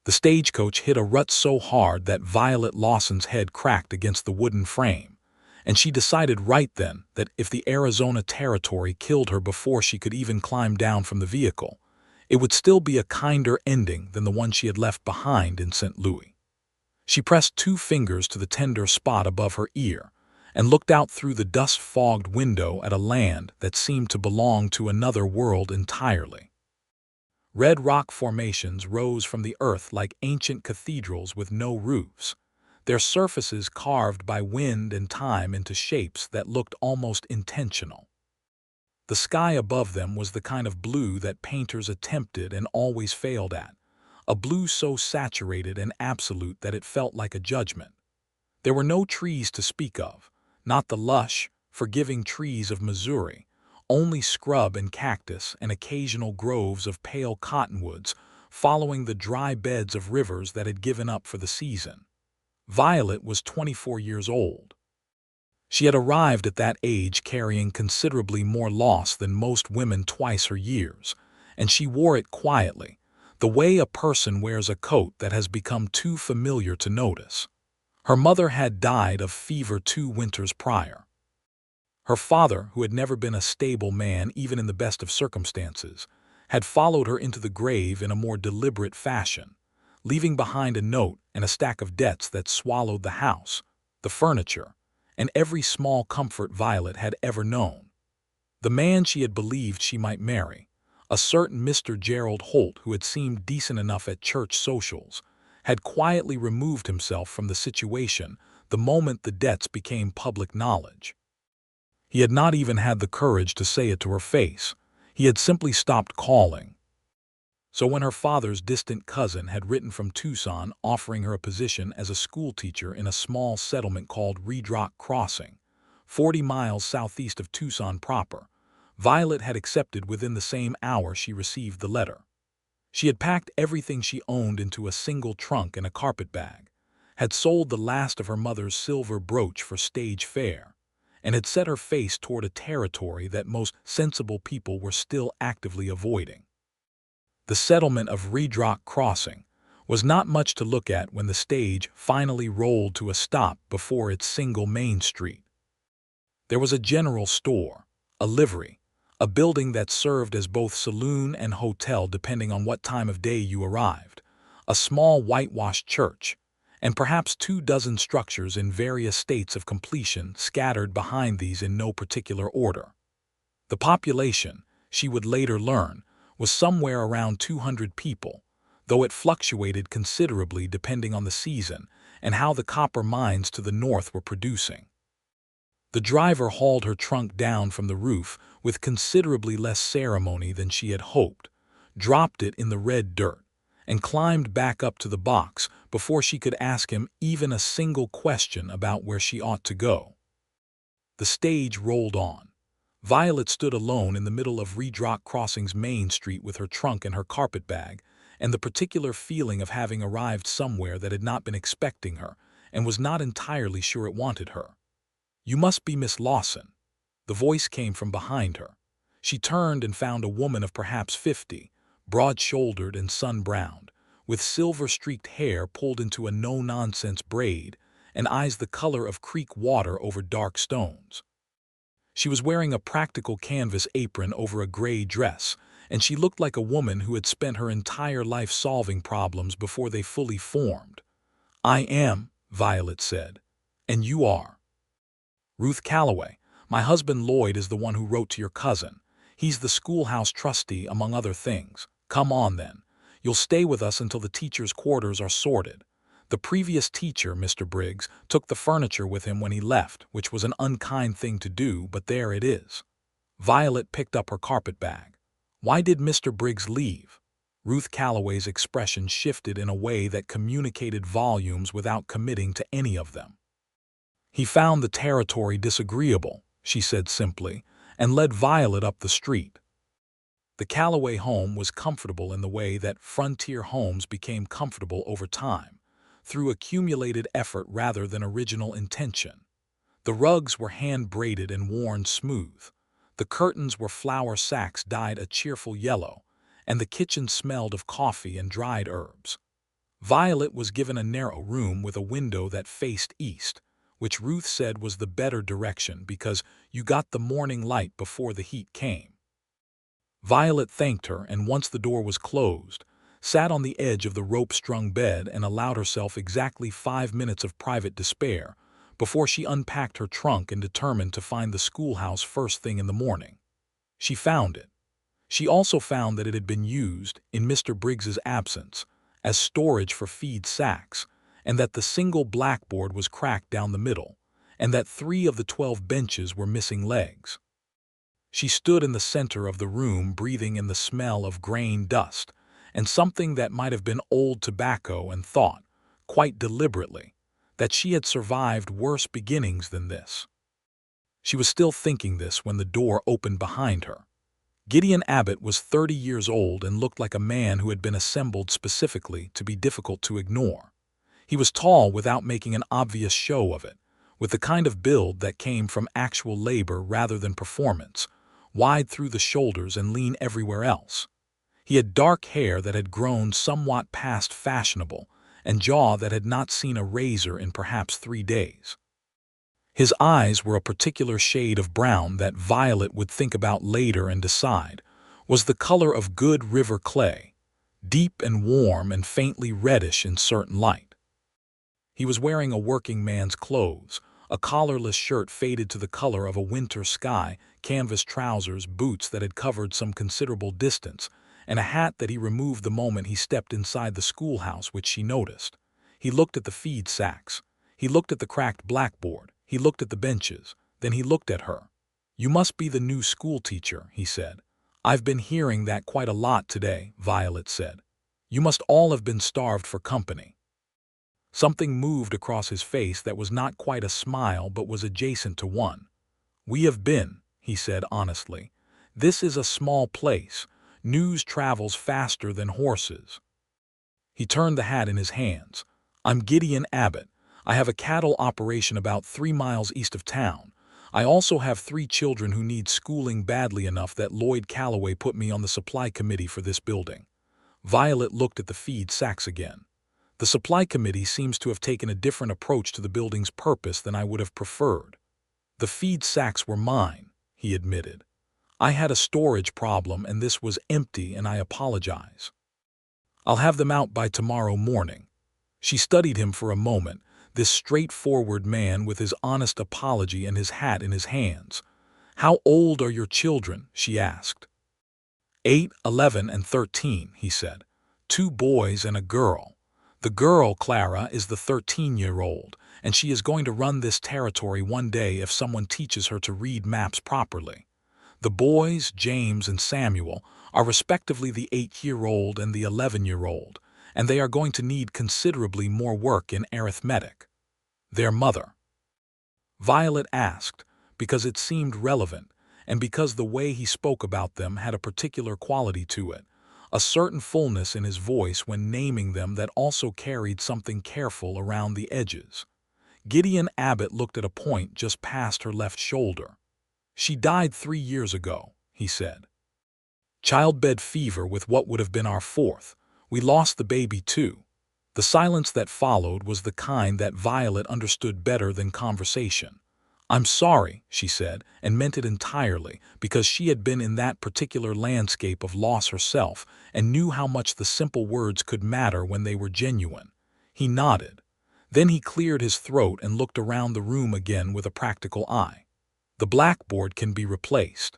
The stagecoach hit a rut so hard that Violet Lawson's head cracked against the wooden frame, and she decided right then that if the Arizona Territory killed her before she could even climb down from the vehicle, it would still be a kinder ending than the one she had left behind in St. Louis. She pressed 2 fingers to the tender spot above her ear and looked out through the dust-fogged window at a land that seemed to belong to another world entirely. Red rock formations rose from the earth like ancient cathedrals with no roofs, their surfaces carved by wind and time into shapes that looked almost intentional. The sky above them was the kind of blue that painters attempted and always failed at, a blue so saturated and absolute that it felt like a judgment. There were no trees to speak of, not the lush, forgiving trees of Missouri, only scrub and cactus and occasional groves of pale cottonwoods following the dry beds of rivers that had given up for the season. Violet was 24 years old. She had arrived at that age carrying considerably more loss than most women twice her years, and she wore it quietly, the way a person wears a coat that has become too familiar to notice. Her mother had died of fever 2 winters prior. Her father, who had never been a stable man even in the best of circumstances, had followed her into the grave in a more deliberate fashion, leaving behind a note and a stack of debts that swallowed the house, the furniture, and every small comfort Violet had ever known. The man she had believed she might marry, a certain Mr. Gerald Holt who had seemed decent enough at church socials, had quietly removed himself from the situation the moment the debts became public knowledge. He had not even had the courage to say it to her face. He had simply stopped calling. So when her father's distant cousin had written from Tucson offering her a position as a schoolteacher in a small settlement called Red Rock Crossing, 40 miles southeast of Tucson proper, Violet had accepted within the same hour she received the letter. She had packed everything she owned into a single trunk and a carpet bag, had sold the last of her mother's silver brooch for stage fare, and had set her face toward a territory that most sensible people were still actively avoiding. The settlement of Red Rock Crossing was not much to look at when the stage finally rolled to a stop before its single main street. There was a general store, a livery, a building that served as both saloon and hotel depending on what time of day you arrived, a small whitewashed church, and perhaps 24 structures in various states of completion scattered behind these in no particular order. The population, she would later learn, was somewhere around 200 people, though it fluctuated considerably depending on the season and how the copper mines to the north were producing. The driver hauled her trunk down from the roof with considerably less ceremony than she had hoped, dropped it in the red dirt, and climbed back up to the box before she could ask him even a single question about where she ought to go. The stage rolled on. Violet stood alone in the middle of Red Rock Crossing's main street with her trunk and her carpet bag, and the particular feeling of having arrived somewhere that had not been expecting her and was not entirely sure it wanted her. "You must be Miss Lawson." The voice came from behind her. She turned and found a woman of perhaps 50, broad-shouldered and sun-browned, with silver-streaked hair pulled into a no-nonsense braid and eyes the color of creek water over dark stones. She was wearing a practical canvas apron over a gray dress, and she looked like a woman who had spent her entire life solving problems before they fully formed. "I am," Violet said. "And you are?" "Ruth Calloway. My husband Lloyd is the one who wrote to your cousin. He's the schoolhouse trustee, among other things. Come on, then. You'll stay with us until the teachers' quarters are sorted. The previous teacher, Mr. Briggs, took the furniture with him when he left, which was an unkind thing to do, but there it is." Violet picked up her carpet bag. "Why did Mr. Briggs leave?" Ruth Calloway's expression shifted in a way that communicated volumes without committing to any of them. "He found the territory disagreeable," she said simply, and led Violet up the street. The Calloway home was comfortable in the way that frontier homes became comfortable over time, through accumulated effort rather than original intention. The rugs were hand-braided and worn smooth. The curtains were flour sacks dyed a cheerful yellow, and the kitchen smelled of coffee and dried herbs. Violet was given a narrow room with a window that faced east, which Ruth said was the better direction because you got the morning light before the heat came. Violet thanked her and once the door was closed, sat on the edge of the rope-strung bed and allowed herself exactly 5 minutes of private despair before she unpacked her trunk and determined to find the schoolhouse first thing in the morning. She found it. She also found that it had been used, in Mr. Briggs's absence, as storage for feed sacks, and that the single blackboard was cracked down the middle, and that 3 of the 12 benches were missing legs. She stood in the center of the room breathing in the smell of grain dust and something that might have been old tobacco and thought, quite deliberately, that she had survived worse beginnings than this. She was still thinking this when the door opened behind her. Gideon Abbott was 30 years old and looked like a man who had been assembled specifically to be difficult to ignore. He was tall without making an obvious show of it, with the kind of build that came from actual labor rather than performance, wide through the shoulders and lean everywhere else. He had dark hair that had grown somewhat past fashionable and jaw that had not seen a razor in perhaps 3 days. His eyes were a particular shade of brown that Violet would think about later and decide was the color of good river clay, deep and warm and faintly reddish in certain light. He was wearing a working man's clothes, a collarless shirt faded to the color of a winter sky, canvas trousers, boots that had covered some considerable distance, and a hat that he removed the moment he stepped inside the schoolhouse, which she noticed. He looked at the feed sacks. He looked at the cracked blackboard. He looked at the benches. Then he looked at her. "You must be the new schoolteacher," he said. "I've been hearing that quite a lot today," Violet said. "You must all have been starved for company." Something moved across his face that was not quite a smile but was adjacent to one. "We have been," he said honestly. "This is a small place. News travels faster than horses." He turned the hat in his hands. "I'm Gideon Abbott. I have a cattle operation about 3 miles east of town. I also have 3 children who need schooling badly enough that Lloyd Calloway put me on the supply committee for this building." Violet looked at the feed sacks again. "The supply committee seems to have taken a different approach to the building's purpose than I would have preferred." "The feed sacks were mine," he admitted. "I had a storage problem and this was empty and I apologize. I'll have them out by tomorrow morning." She studied him for a moment, this straightforward man with his honest apology and his hat in his hands. "How old are your children?" she asked. 8, 11, and 13, he said. 2 boys and a girl. The girl, Clara, is the 13-year-old, and she is going to run this territory one day if someone teaches her to read maps properly. The boys, James and Samuel, are respectively the 8-year-old and the 11-year-old, and they are going to need considerably more work in arithmetic. Their mother. Violet asked, because it seemed relevant, and because the way he spoke about them had a particular quality to it, a certain fullness in his voice when naming them that also carried something careful around the edges. Gideon Abbott looked at a point just past her left shoulder. "She died 3 years ago," he said. "Childbed fever with what would have been our 4th. We lost the baby too." The silence that followed was the kind that Violet understood better than conversation. "I'm sorry," she said, and meant it entirely, because she had been in that particular landscape of loss herself and knew how much the simple words could matter when they were genuine. He nodded. Then he cleared his throat and looked around the room again with a practical eye. "The blackboard can be replaced.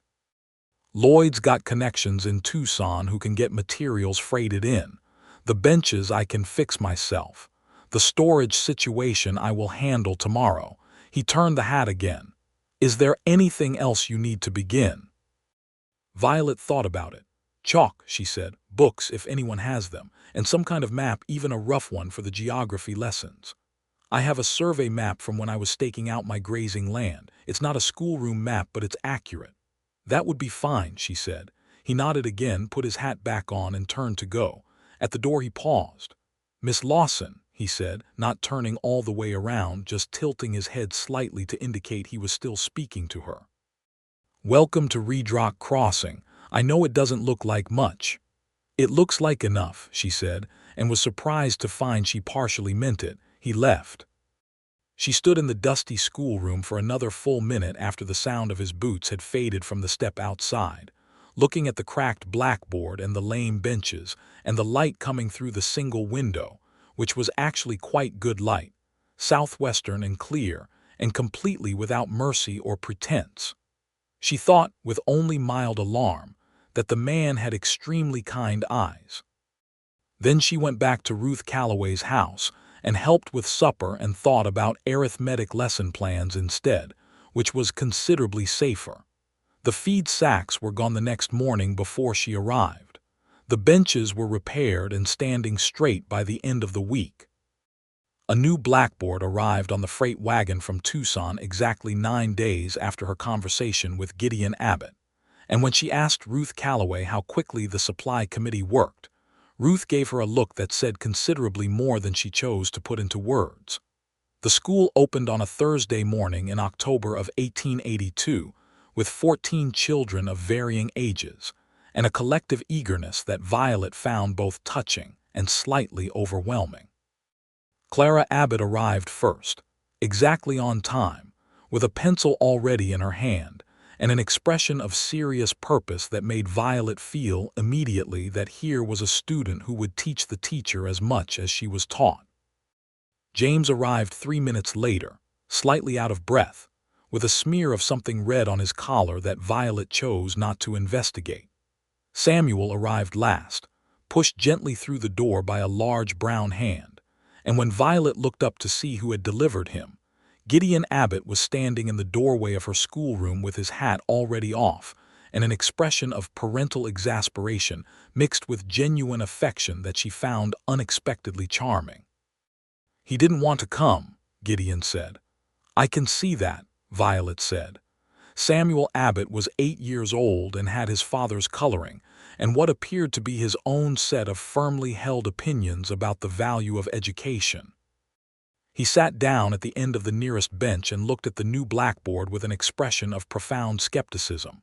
Lloyd's got connections in Tucson who can get materials freighted in. The benches I can fix myself. The storage situation I will handle tomorrow." He turned the hat again. "Is there anything else you need to begin?" Violet thought about it. "Chalk," she said, "books if anyone has them, and some kind of map, even a rough one for the geography lessons. I have a survey map from when I was staking out my grazing land. It's not a schoolroom map, but it's accurate." "That would be fine," she said. He nodded again, put his hat back on, and turned to go. At the door he paused. "Miss Lawson," he said, not turning all the way around, just tilting his head slightly to indicate he was still speaking to her. "Welcome to Redrock Crossing. I know it doesn't look like much." "It looks like enough," she said, and was surprised to find she partially meant it. He left. She stood in the dusty schoolroom for another full minute after the sound of his boots had faded from the step outside, looking at the cracked blackboard and the lame benches and the light coming through the single window, which was actually quite good light, southwestern and clear, and completely without mercy or pretense. She thought, with only mild alarm, that the man had extremely kind eyes. Then she went back to Ruth Calloway's house and helped with supper and thought about arithmetic lesson plans instead, which was considerably safer. The feed sacks were gone the next morning before she arrived. The benches were repaired and standing straight by the end of the week. A new blackboard arrived on the freight wagon from Tucson exactly 9 days after her conversation with Gideon Abbott, and when she asked Ruth Calloway how quickly the supply committee worked, Ruth gave her a look that said considerably more than she chose to put into words. The school opened on a Thursday morning in October of 1882, with 14 children of varying ages, and a collective eagerness that Violet found both touching and slightly overwhelming. Clara Abbott arrived first, exactly on time, with a pencil already in her hand, and an expression of serious purpose that made Violet feel immediately that here was a student who would teach the teacher as much as she was taught. James arrived 3 minutes later, slightly out of breath, with a smear of something red on his collar that Violet chose not to investigate. Samuel arrived last, pushed gently through the door by a large brown hand, and when Violet looked up to see who had delivered him, Gideon Abbott was standing in the doorway of her schoolroom with his hat already off and an expression of parental exasperation mixed with genuine affection that she found unexpectedly charming. "He didn't want to come," Gideon said. "I can see that," Violet said. Samuel Abbott was 8 years old and had his father's coloring and what appeared to be his own set of firmly held opinions about the value of education. He sat down at the end of the nearest bench and looked at the new blackboard with an expression of profound skepticism.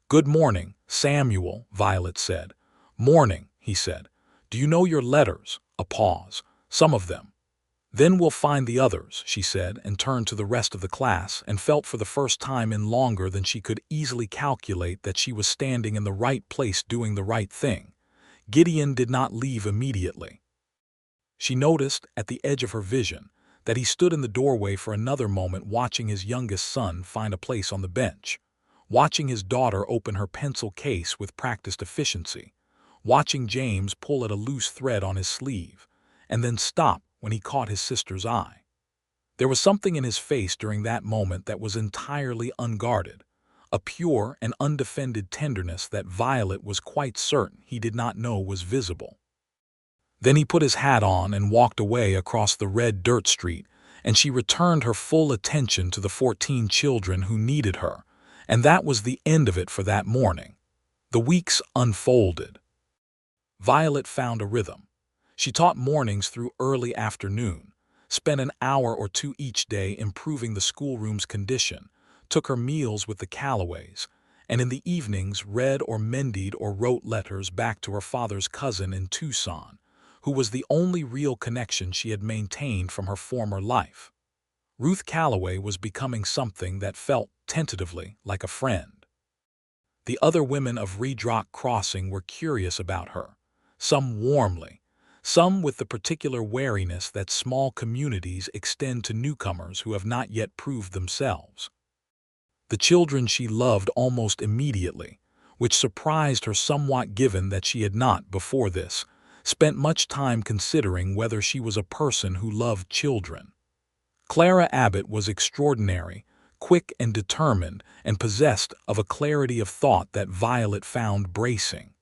"Good morning, Samuel," Violet said. "Morning," he said. "Do you know your letters?" A pause. "Some of them." "Then we'll find the others," she said, and turned to the rest of the class and felt for the first time in longer than she could easily calculate that she was standing in the right place doing the right thing. Gideon did not leave immediately. She noticed, at the edge of her vision, that he stood in the doorway for another moment watching his youngest son find a place on the bench, watching his daughter open her pencil case with practiced efficiency, watching James pull at a loose thread on his sleeve, and then stop when he caught his sister's eye. There was something in his face during that moment that was entirely unguarded, a pure and undefended tenderness that Violet was quite certain he did not know was visible. Then he put his hat on and walked away across the red dirt street, and she returned her full attention to the 14 children who needed her, and that was the end of it for that morning. The weeks unfolded. Violet found a rhythm. She taught mornings through early afternoon, spent an hour or two each day improving the schoolroom's condition, took her meals with the Calloways, and in the evenings read or mended or wrote letters back to her father's cousin in Tucson, who was the only real connection she had maintained from her former life. Ruth Calloway was becoming something that felt, tentatively, like a friend. The other women of Redrock Crossing were curious about her, some warmly, some with the particular wariness that small communities extend to newcomers who have not yet proved themselves. The children she loved almost immediately, which surprised her somewhat given that she had not, before this, spent much time considering whether she was a person who loved children. Clara Abbott was extraordinary, quick and determined, and possessed of a clarity of thought that Violet found bracing.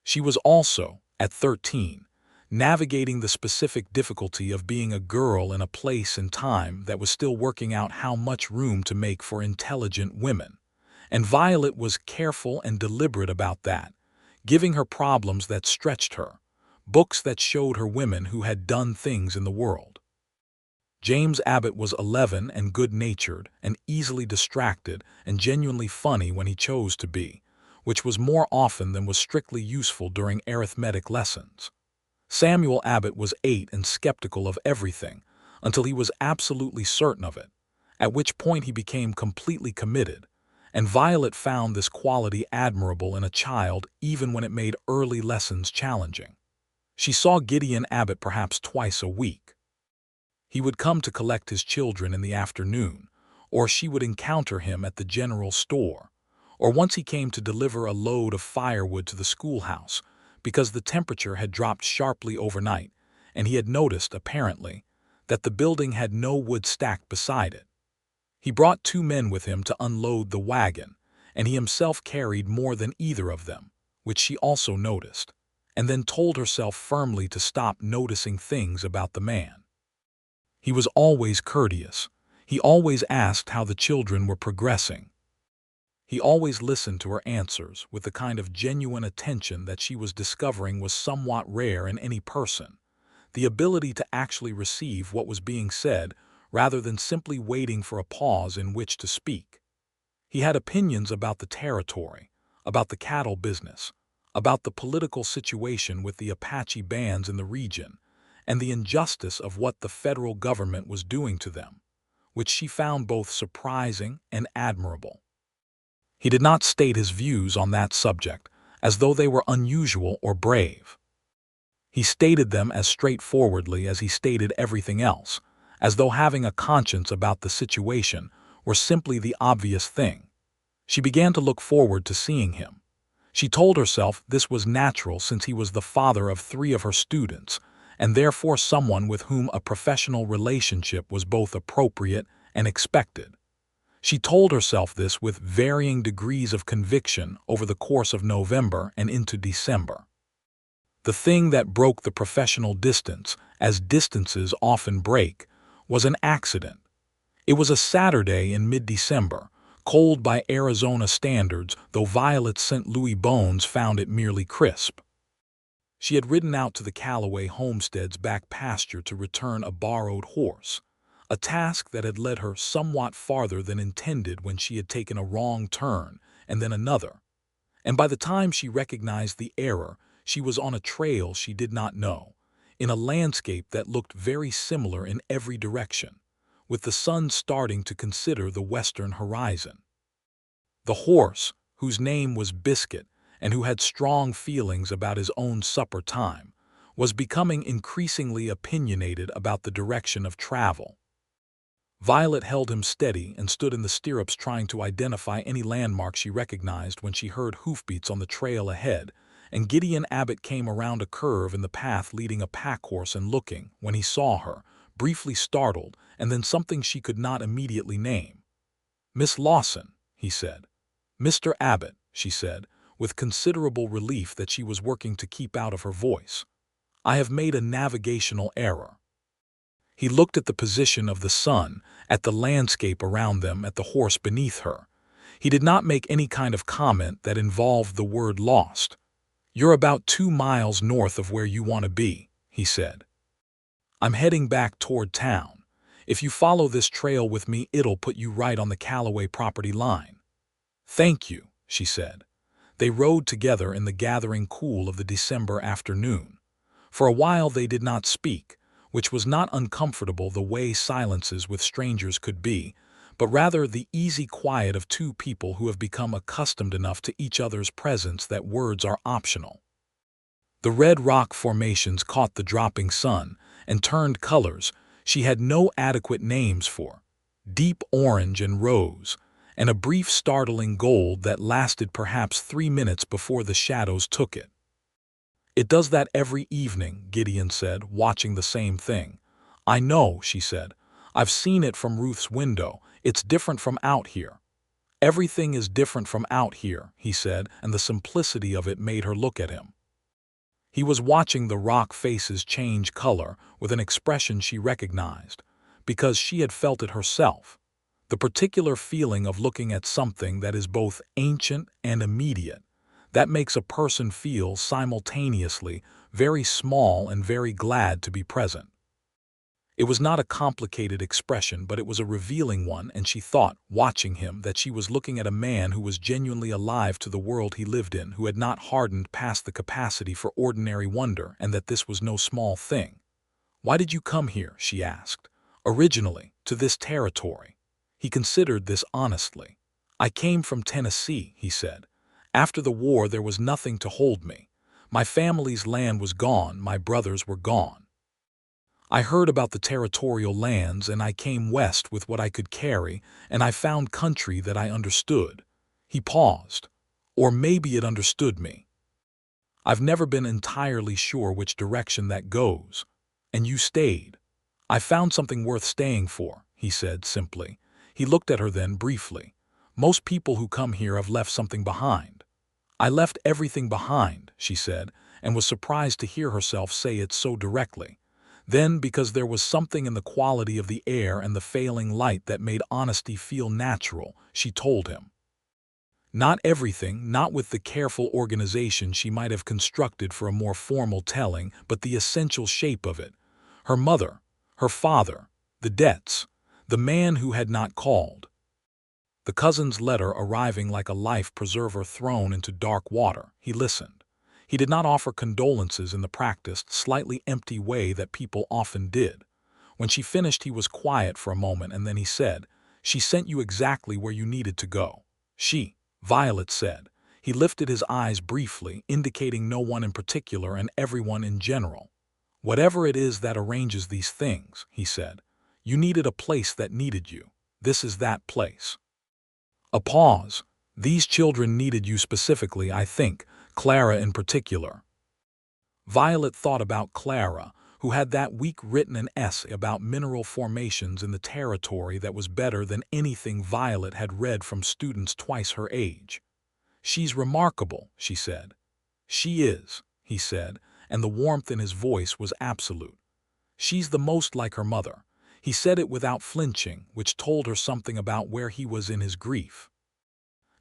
She was also, at 13, navigating the specific difficulty of being a girl in a place and time that was still working out how much room to make for intelligent women, and Violet was careful and deliberate about that, giving her problems that stretched her, books that showed her women who had done things in the world. James Abbott was 11 and good-natured and easily distracted and genuinely funny when he chose to be, which was more often than was strictly useful during arithmetic lessons. Samuel Abbott was 8 and skeptical of everything until he was absolutely certain of it, at which point he became completely committed, and Violet found this quality admirable in a child even when it made early lessons challenging. She saw Gideon Abbott perhaps twice a week. He would come to collect his children in the afternoon, or she would encounter him at the general store, or once he came to deliver a load of firewood to the schoolhouse because the temperature had dropped sharply overnight, and he had noticed, apparently, that the building had no wood stacked beside it. He brought 2 men with him to unload the wagon, and he himself carried more than either of them, which she also noticed, and then told herself firmly to stop noticing things about the man. He was always courteous. He always asked how the children were progressing. He always listened to her answers with the kind of genuine attention that she was discovering was somewhat rare in any person, the ability to actually receive what was being said rather than simply waiting for a pause in which to speak. He had opinions about the territory, about the cattle business, about the political situation with the Apache bands in the region, and the injustice of what the federal government was doing to them, which she found both surprising and admirable. He did not state his views on that subject as though they were unusual or brave. He stated them as straightforwardly as he stated everything else, as though having a conscience about the situation were simply the obvious thing. She began to look forward to seeing him. She told herself this was natural since he was the father of 3 of her students, and therefore someone with whom a professional relationship was both appropriate and expected. She told herself this with varying degrees of conviction over the course of November and into December. The thing that broke the professional distance, as distances often break, was an accident. It was a Saturday in mid-December, cold by Arizona standards, though Violet's St. Louis bones found it merely crisp. She had ridden out to the Callaway homestead's back pasture to return a borrowed horse, a task that had led her somewhat farther than intended when she had taken a wrong turn and then another, and by the time she recognized the error, she was on a trail she did not know, in a landscape that looked very similar in every direction, with the sun starting to consider the western horizon. The horse, whose name was Biscuit and who had strong feelings about his own supper time, was becoming increasingly opinionated about the direction of travel. Violet held him steady and stood in the stirrups trying to identify any landmark she recognized when she heard hoofbeats on the trail ahead, and Gideon Abbott came around a curve in the path leading a packhorse and looking, when he saw her, briefly startled, and then something she could not immediately name. "Miss Lawson," he said. "Mr. Abbott," she said, with considerable relief that she was working to keep out of her voice. "I have made a navigational error." He looked at the position of the sun, at the landscape around them, at the horse beneath her. He did not make any kind of comment that involved the word lost. "You're about 2 miles north of where you want to be," he said. "I'm heading back toward town. If you follow this trail with me, it'll put you right on the Callaway property line." "Thank you," she said. They rode together in the gathering cool of the December afternoon. For a while they did not speak, which was not uncomfortable the way silences with strangers could be, but rather the easy quiet of 2 people who have become accustomed enough to each other's presence that words are optional. The red rock formations caught the dropping sun and turned colors she had no adequate names for, deep orange and rose, and a brief startling gold that lasted perhaps 3 minutes before the shadows took it. "It does that every evening," Gideon said, watching the same thing. "I know," she said. "I've seen it from Ruth's window. It's different from out here." "Everything is different from out here," he said, and the simplicity of it made her look at him. He was watching the rock faces change color with an expression she recognized, because she had felt it herself, the particular feeling of looking at something that is both ancient and immediate, that makes a person feel simultaneously very small and very glad to be present. It was not a complicated expression, but it was a revealing one, and she thought, watching him, that she was looking at a man who was genuinely alive to the world he lived in, who had not hardened past the capacity for ordinary wonder, and that this was no small thing. "Why did you come here?" she asked. "Originally, to this territory." He considered this honestly. "I came from Tennessee," he said. "After the war there was nothing to hold me. My family's land was gone, my brothers were gone. I heard about the territorial lands, and I came west with what I could carry, and I found country that I understood." He paused. "Or maybe it understood me. I've never been entirely sure which direction that goes. And you stayed." "I found something worth staying for," he said simply. He looked at her then briefly. "Most people who come here have left something behind." "I left everything behind," she said, and was surprised to hear herself say it so directly. Then, because there was something in the quality of the air and the failing light that made honesty feel natural, she told him. Not everything, not with the careful organization she might have constructed for a more formal telling, but the essential shape of it. Her mother, her father, the debts, the man who had not called. The cousin's letter arriving like a life preserver thrown into dark water. He listened. He did not offer condolences in the practiced, slightly empty way that people often did. When she finished, he was quiet for a moment, and then he said, "She sent you exactly where you needed to go." "She," Violet said. He lifted his eyes briefly, indicating no one in particular and everyone in general. "Whatever it is that arranges these things," he said. "You needed a place that needed you. This is that place." A pause. "These children needed you specifically, I think, Clara in particular." Violet thought about Clara, who had that week written an essay about mineral formations in the territory that was better than anything Violet had read from students twice her age. "She's remarkable," she said. "She is," he said, and the warmth in his voice was absolute. "She's the most like her mother." He said it without flinching, which told her something about where he was in his grief.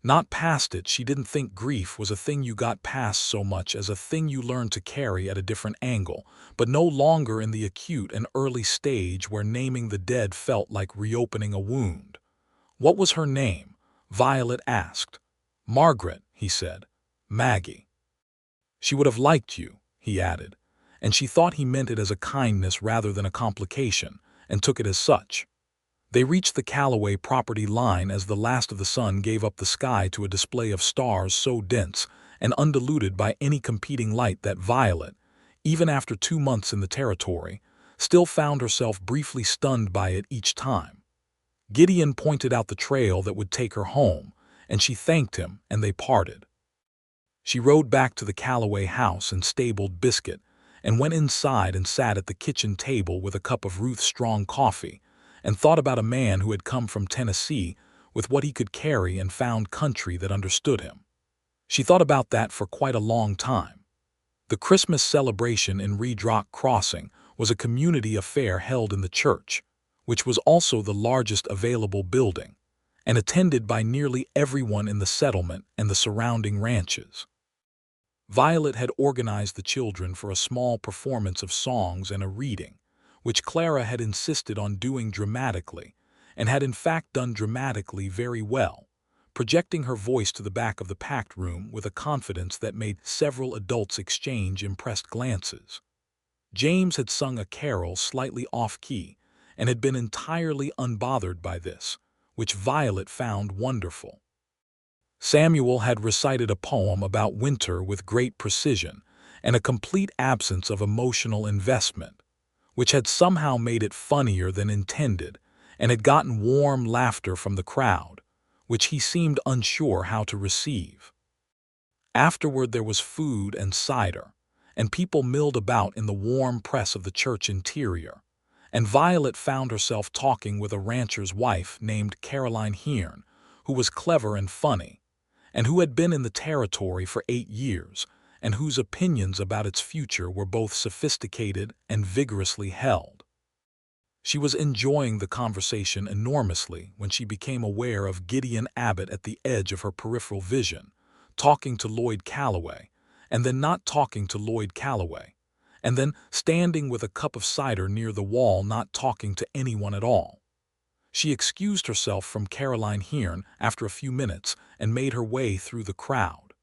Not past it. She didn't think grief was a thing you got past so much as a thing you learned to carry at a different angle, but no longer in the acute and early stage where naming the dead felt like reopening a wound. "What was her name?" Violet asked. "Margaret," he said. "Maggie." "She would have liked you," he added, and she thought he meant it as a kindness rather than a complication, and took it as such. They reached the Callaway property line as the last of the sun gave up the sky to a display of stars so dense and undiluted by any competing light that Violet, even after 2 months in the territory, still found herself briefly stunned by it each time. Gideon pointed out the trail that would take her home, and she thanked him, and they parted. She rode back to the Callaway house and stabled Biscuit, and went inside and sat at the kitchen table with a cup of Ruth's strong coffee, and thought about a man who had come from Tennessee with what he could carry and found country that understood him. She thought about that for quite a long time. The Christmas celebration in Reed Rock Crossing was a community affair held in the church, which was also the largest available building, and attended by nearly everyone in the settlement and the surrounding ranches. Violet had organized the children for a small performance of songs and a reading, which Clara had insisted on doing dramatically, and had in fact done dramatically very well, projecting her voice to the back of the packed room with a confidence that made several adults exchange impressed glances. James had sung a carol slightly off-key, and had been entirely unbothered by this, which Violet found wonderful. Samuel had recited a poem about winter with great precision and a complete absence of emotional investment, which had somehow made it funnier than intended, and had gotten warm laughter from the crowd, which he seemed unsure how to receive. Afterward there was food and cider, and people milled about in the warm press of the church interior, and Violet found herself talking with a rancher's wife named Caroline Hearn, who was clever and funny, and who had been in the territory for 8 years, and whose opinions about its future were both sophisticated and vigorously held. She was enjoying the conversation enormously when she became aware of Gideon Abbott at the edge of her peripheral vision, talking to Lloyd Callaway, and then not talking to Lloyd Callaway, and then standing with a cup of cider near the wall, not talking to anyone at all. She excused herself from Caroline Hearn after a few minutes and made her way through the crowd.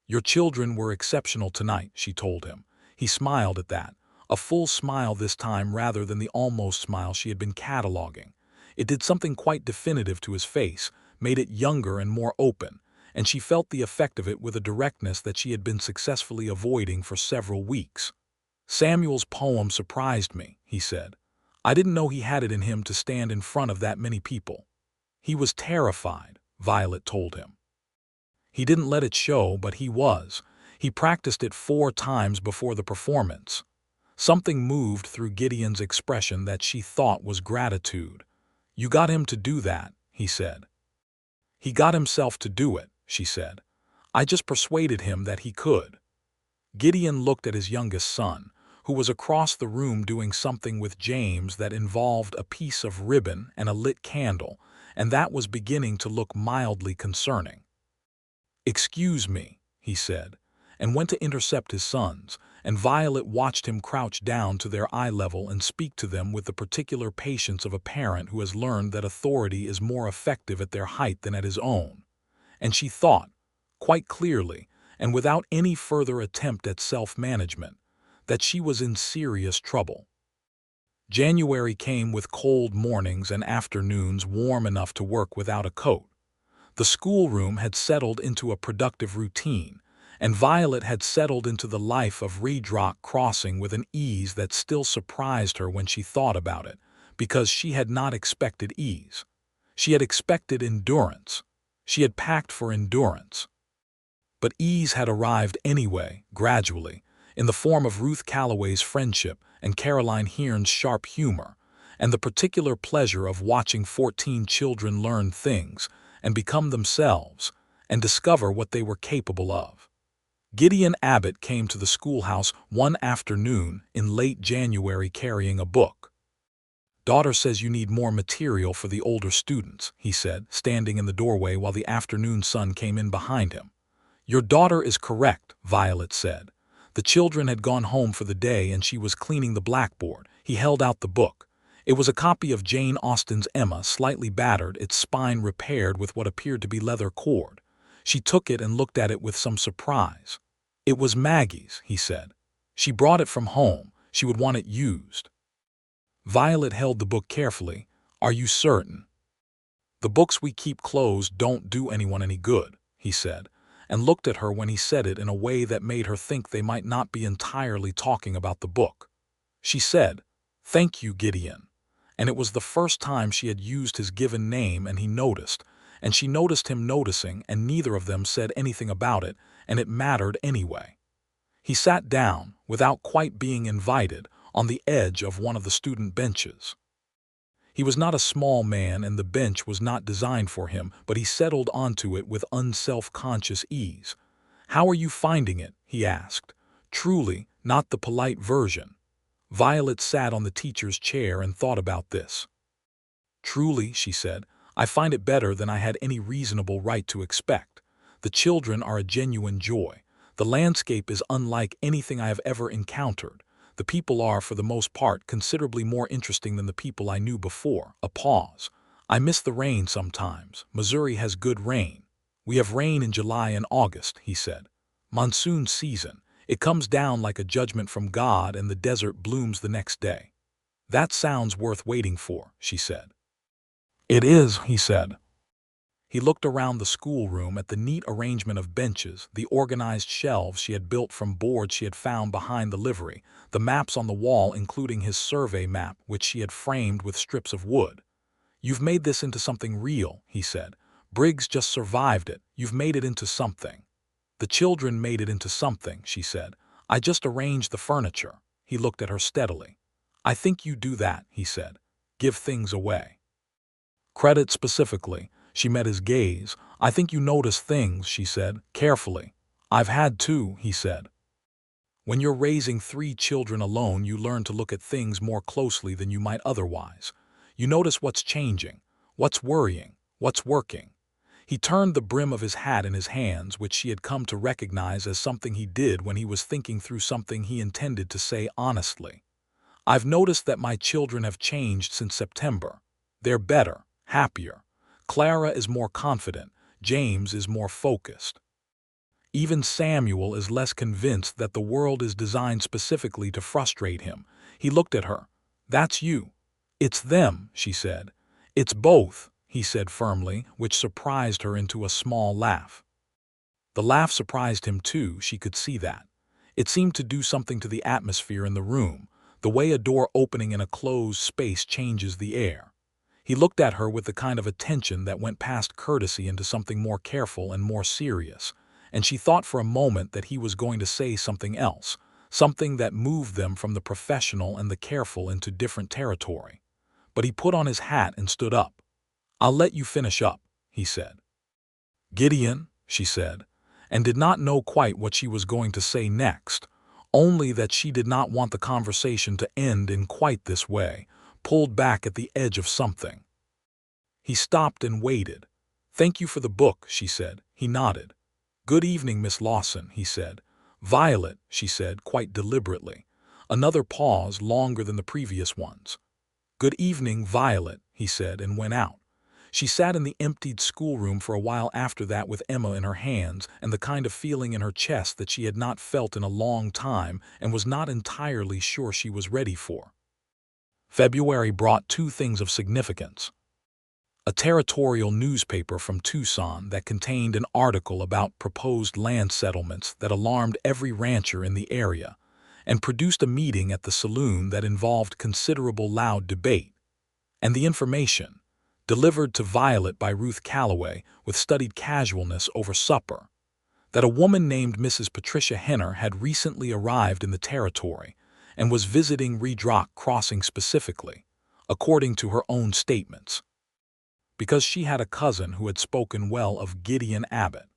"Your children were exceptional tonight," she told him. He smiled at that, a full smile this time rather than the almost smile she had been cataloging. It did something quite definitive to his face, made it younger and more open, and she felt the effect of it with a directness that she had been successfully avoiding for several weeks. "Samuel's poem surprised me," he said. "I didn't know he had it in him to stand in front of that many people." "He was terrified," Violet told him. "He didn't let it show, but he was. He practiced it 4 times before the performance." Something moved through Gideon's expression that she thought was gratitude. "You got him to do that," he said. "He got himself to do it," she said. "I just persuaded him that he could." Gideon looked at his youngest son, who was across the room doing something with James that involved a piece of ribbon and a lit candle, and that was beginning to look mildly concerning. "Excuse me," he said, and went to intercept his sons, and Violet watched him crouch down to their eye level and speak to them with the particular patience of a parent who has learned that authority is more effective at their height than at his own. And she thought, quite clearly, and without any further attempt at self-management, that she was in serious trouble. January came with cold mornings and afternoons warm enough to work without a coat. The schoolroom had settled into a productive routine, and Violet had settled into the life of Reed Rock Crossing with an ease that still surprised her when she thought about it, because she had not expected ease. She had expected endurance. She had packed for endurance. But ease had arrived anyway, gradually, in the form of Ruth Calloway's friendship and Caroline Hearn's sharp humor, and the particular pleasure of watching 14 children learn things and become themselves and discover what they were capable of. Gideon Abbott came to the schoolhouse one afternoon in late January carrying a book. "Daughter says you need more material for the older students," he said, standing in the doorway while the afternoon sun came in behind him. "Your daughter is correct," Violet said. The children had gone home for the day and she was cleaning the blackboard. He held out the book. It was a copy of Jane Austen's Emma, slightly battered, its spine repaired with what appeared to be leather cord. She took it and looked at it with some surprise. "It was Maggie's," he said. "She brought it from home. She would want it used." Violet held the book carefully. "Are you certain?" "The books we keep closed don't do anyone any good," he said, and looked at her when he said it in a way that made her think they might not be entirely talking about the book. She said, "Thank you, Gideon," and it was the first time she had used his given name, and he noticed, and she noticed him noticing, and neither of them said anything about it, and it mattered anyway. He sat down, without quite being invited, on the edge of one of the student benches. He was not a small man and the bench was not designed for him, but he settled onto it with unself-conscious ease. "How are you finding it?" he asked. Truly, not the polite version. Violet sat on the teacher's chair and thought about this. "Truly," she said, "I find it better than I had any reasonable right to expect. The children are a genuine joy. The landscape is unlike anything I have ever encountered. The people are, for the most part, considerably more interesting than the people I knew before." A pause. "I miss the rain sometimes. Missouri has good rain. We have rain in July and August," he said. "Monsoon season. It comes down like a judgment from God and the desert blooms the next day." "That sounds worth waiting for," she said. "It is," he said. He looked around the schoolroom at the neat arrangement of benches, the organized shelves she had built from boards she had found behind the livery, the maps on the wall including his survey map which she had framed with strips of wood. "You've made this into something real," he said. "Briggs just survived it. You've made it into something." "The children made it into something," she said. "I just arranged the furniture." He looked at her steadily. "I think you do that," he said. "Give things away." "Credit specifically." She met his gaze. "I think you notice things," she said, carefully. "I've had to," he said. "When you're raising 3 children alone, you learn to look at things more closely than you might otherwise. You notice what's changing, what's worrying, what's working." He turned the brim of his hat in his hands, which she had come to recognize as something he did when he was thinking through something he intended to say honestly. "I've noticed that my children have changed since September. They're better, happier. Clara is more confident. James is more focused. Even Samuel is less convinced that the world is designed specifically to frustrate him." He looked at her. "That's you." "It's them," she said. "It's both," he said firmly, which surprised her into a small laugh. The laugh surprised him too, she could see that. It seemed to do something to the atmosphere in the room, the way a door opening in a closed space changes the air. He looked at her with the kind of attention that went past courtesy into something more careful and more serious, and she thought for a moment that he was going to say something else, something that moved them from the professional and the careful into different territory. But he put on his hat and stood up. "I'll let you finish up," he said. "Gideon," she said, and did not know quite what she was going to say next, only that she did not want the conversation to end in quite this way, pulled back at the edge of something. He stopped and waited. "Thank you for the book," she said. He nodded. "Good evening, Miss Lawson," he said. "Violet," she said, quite deliberately. Another pause longer than the previous ones. "Good evening, Violet," he said, and went out. She sat in the emptied schoolroom for a while after that with Emma in her hands and the kind of feeling in her chest that she had not felt in a long time and was not entirely sure she was ready for. February brought two things of significance. A territorial newspaper from Tucson that contained an article about proposed land settlements that alarmed every rancher in the area, and produced a meeting at the saloon that involved considerable loud debate. And the information, delivered to Violet by Ruth Calloway with studied casualness over supper, that a woman named Mrs. Patricia Henner had recently arrived in the territory and was visiting Red Rock Crossing specifically, according to her own statements, because she had a cousin who had spoken well of Gideon Abbott.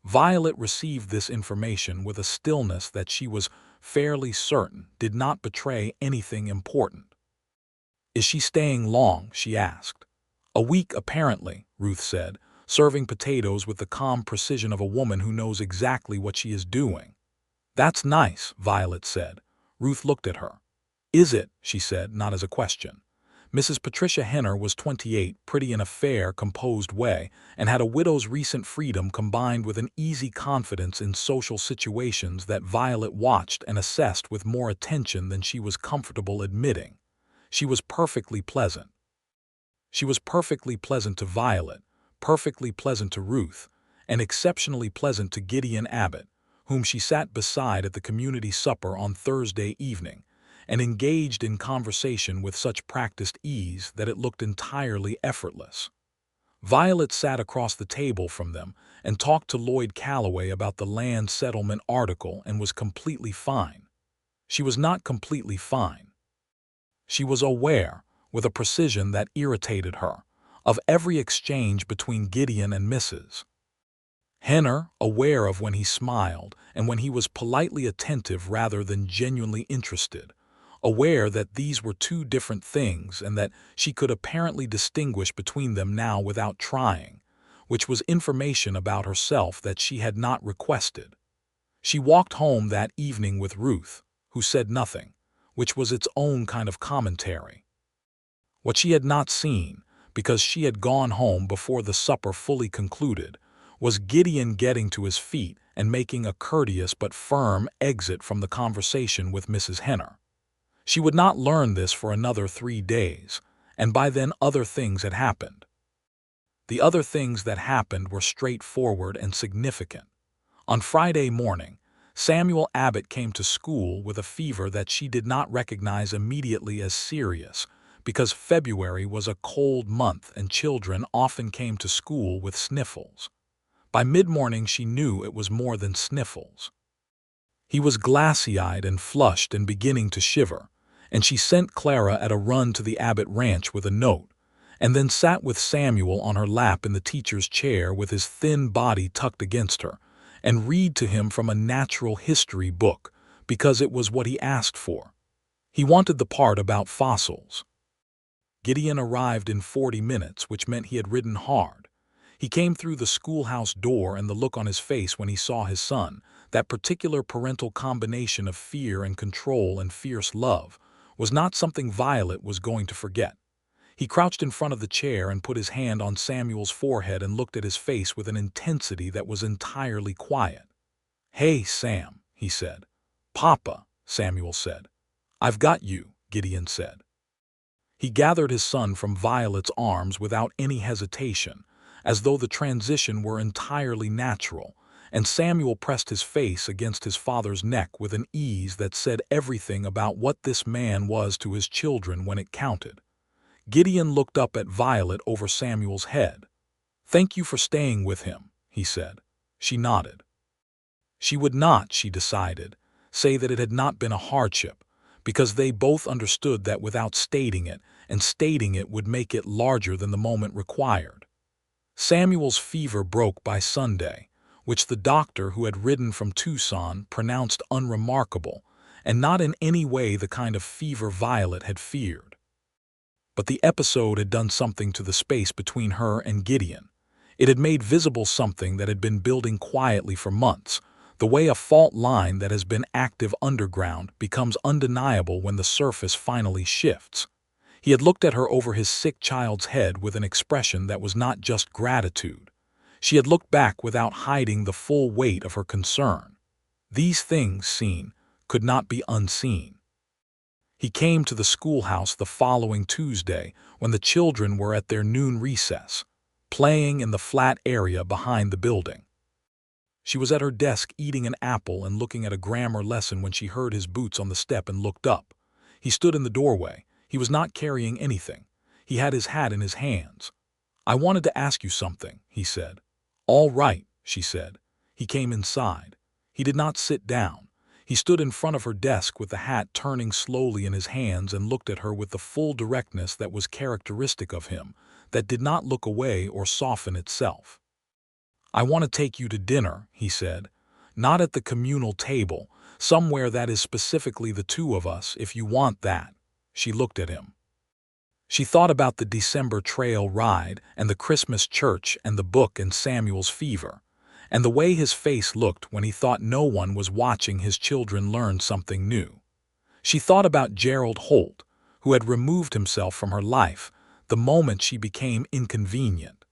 Violet received this information with a stillness that she was fairly certain did not betray anything important. "Is she staying long?" she asked. "A week, apparently," Ruth said, serving potatoes with the calm precision of a woman who knows exactly what she is doing. "That's nice," Violet said. Ruth looked at her. "Is it?" she said, not as a question. Mrs. Patricia Henner was 28, pretty in a fair, composed way, and had a widow's recent freedom combined with an easy confidence in social situations that Violet watched and assessed with more attention than she was comfortable admitting. She was perfectly pleasant. She was perfectly pleasant to Violet, perfectly pleasant to Ruth, and exceptionally pleasant to Gideon Abbott, whom she sat beside at the community supper on Thursday evening, and engaged in conversation with such practiced ease that it looked entirely effortless. Violet sat across the table from them and talked to Lloyd Calloway about the land settlement article and was completely fine. She was not completely fine. She was aware, with a precision that irritated her, of every exchange between Gideon and Mrs. Henner, aware of when he smiled and when he was politely attentive rather than genuinely interested, aware that these were two different things and that she could apparently distinguish between them now without trying, which was information about herself that she had not requested. She walked home that evening with Ruth, who said nothing, which was its own kind of commentary. What she had not seen, because she had gone home before the supper fully concluded, was Gideon getting to his feet and making a courteous but firm exit from the conversation with Mrs. Henner. She would not learn this for another 3 days, and by then other things had happened. The other things that happened were straightforward and significant. On Friday morning, Samuel Abbott came to school with a fever that she did not recognize immediately as serious, because February was a cold month and children often came to school with sniffles. By mid-morning she knew it was more than sniffles. He was glassy-eyed and flushed and beginning to shiver, and she sent Clara at a run to the Abbott ranch with a note, and then sat with Samuel on her lap in the teacher's chair with his thin body tucked against her, and read to him from a natural history book, because it was what he asked for. He wanted the part about fossils. Gideon arrived in 40 minutes, which meant he had ridden hard. He came through the schoolhouse door, and the look on his face when he saw his son, that particular parental combination of fear and control and fierce love, was not something Violet was going to forget. He crouched in front of the chair and put his hand on Samuel's forehead and looked at his face with an intensity that was entirely quiet. "Hey, Sam," he said. "Papa," Samuel said. "I've got you," Gideon said. He gathered his son from Violet's arms without any hesitation, as though the transition were entirely natural, and Samuel pressed his face against his father's neck with an ease that said everything about what this man was to his children when it counted. Gideon looked up at Violet over Samuel's head. "Thank you for staying with him," he said. She nodded. She would not, she decided, say that it had not been a hardship, because they both understood that without stating it, and stating it would make it larger than the moment required. Samuel's fever broke by Sunday, which the doctor who had ridden from Tucson pronounced unremarkable, and not in any way the kind of fever Violet had feared. But the episode had done something to the space between her and Gideon. It had made visible something that had been building quietly for months, the way a fault line that has been active underground becomes undeniable when the surface finally shifts. He had looked at her over his sick child's head with an expression that was not just gratitude. She had looked back without hiding the full weight of her concern. These things seen could not be unseen. He came to the schoolhouse the following Tuesday when the children were at their noon recess, playing in the flat area behind the building. She was at her desk eating an apple and looking at a grammar lesson when she heard his boots on the step and looked up. He stood in the doorway. He was not carrying anything. He had his hat in his hands. "I wanted to ask you something," he said. "All right," she said. He came inside. He did not sit down. He stood in front of her desk with the hat turning slowly in his hands and looked at her with the full directness that was characteristic of him, that did not look away or soften itself. "I want to take you to dinner," he said. "Not at the communal table, somewhere that is specifically the two of us, if you want that." She looked at him. She thought about the December trail ride and the Christmas church and the book and Samuel's fever, and the way his face looked when he thought no one was watching his children learn something new. She thought about Gerald Holt, who had removed himself from her life the moment she became inconvenient.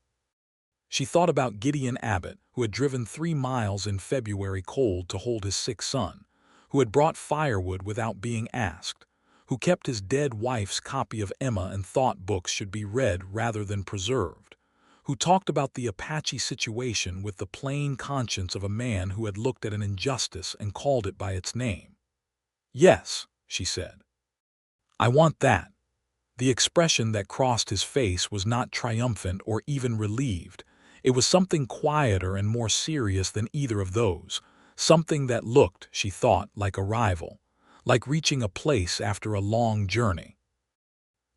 She thought about Gideon Abbott, who had driven 3 miles in February cold to hold his sick son, who had brought firewood without being asked, who kept his dead wife's copy of Emma and thought books should be read rather than preserved, who talked about the Apache situation with the plain conscience of a man who had looked at an injustice and called it by its name. "Yes," she said. "I want that." The expression that crossed his face was not triumphant or even relieved. It was something quieter and more serious than either of those, something that looked, she thought, like arrival, like reaching a place after a long journey.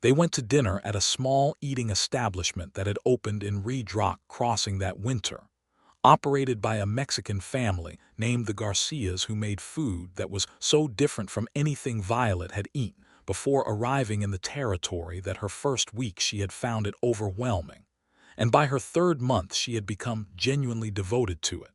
They went to dinner at a small eating establishment that had opened in Reed Rock Crossing that winter, operated by a Mexican family named the Garcias, who made food that was so different from anything Violet had eaten before arriving in the territory that her first week she had found it overwhelming, and by her 3rd month she had become genuinely devoted to it.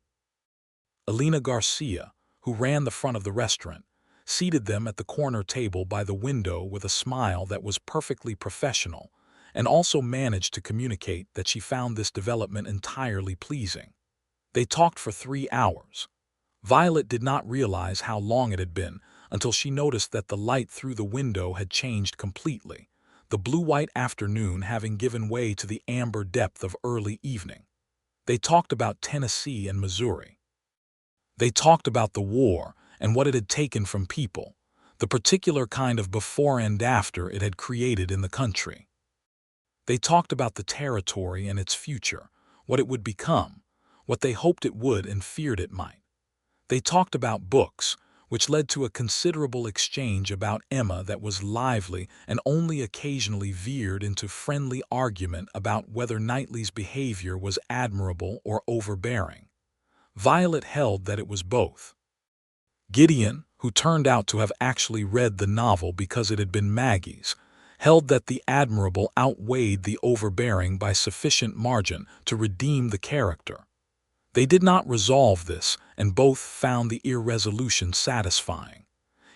Elena Garcia, who ran the front of the restaurant, seated them at the corner table by the window with a smile that was perfectly professional, and also managed to communicate that she found this development entirely pleasing. They talked for 3 hours. Violet did not realize how long it had been until she noticed that the light through the window had changed completely, the blue-white afternoon having given way to the amber depth of early evening. They talked about Tennessee and Missouri. They talked about the war and what it had taken from people, the particular kind of before and after it had created in the country. They talked about the territory and its future, what it would become, what they hoped it would and feared it might. They talked about books, which led to a considerable exchange about Emma that was lively and only occasionally veered into friendly argument about whether Knightley's behavior was admirable or overbearing. Violet held that it was both. Gideon, who turned out to have actually read the novel because it had been Maggie's, held that the admirable outweighed the overbearing by sufficient margin to redeem the character. They did not resolve this, and both found the irresolution satisfying.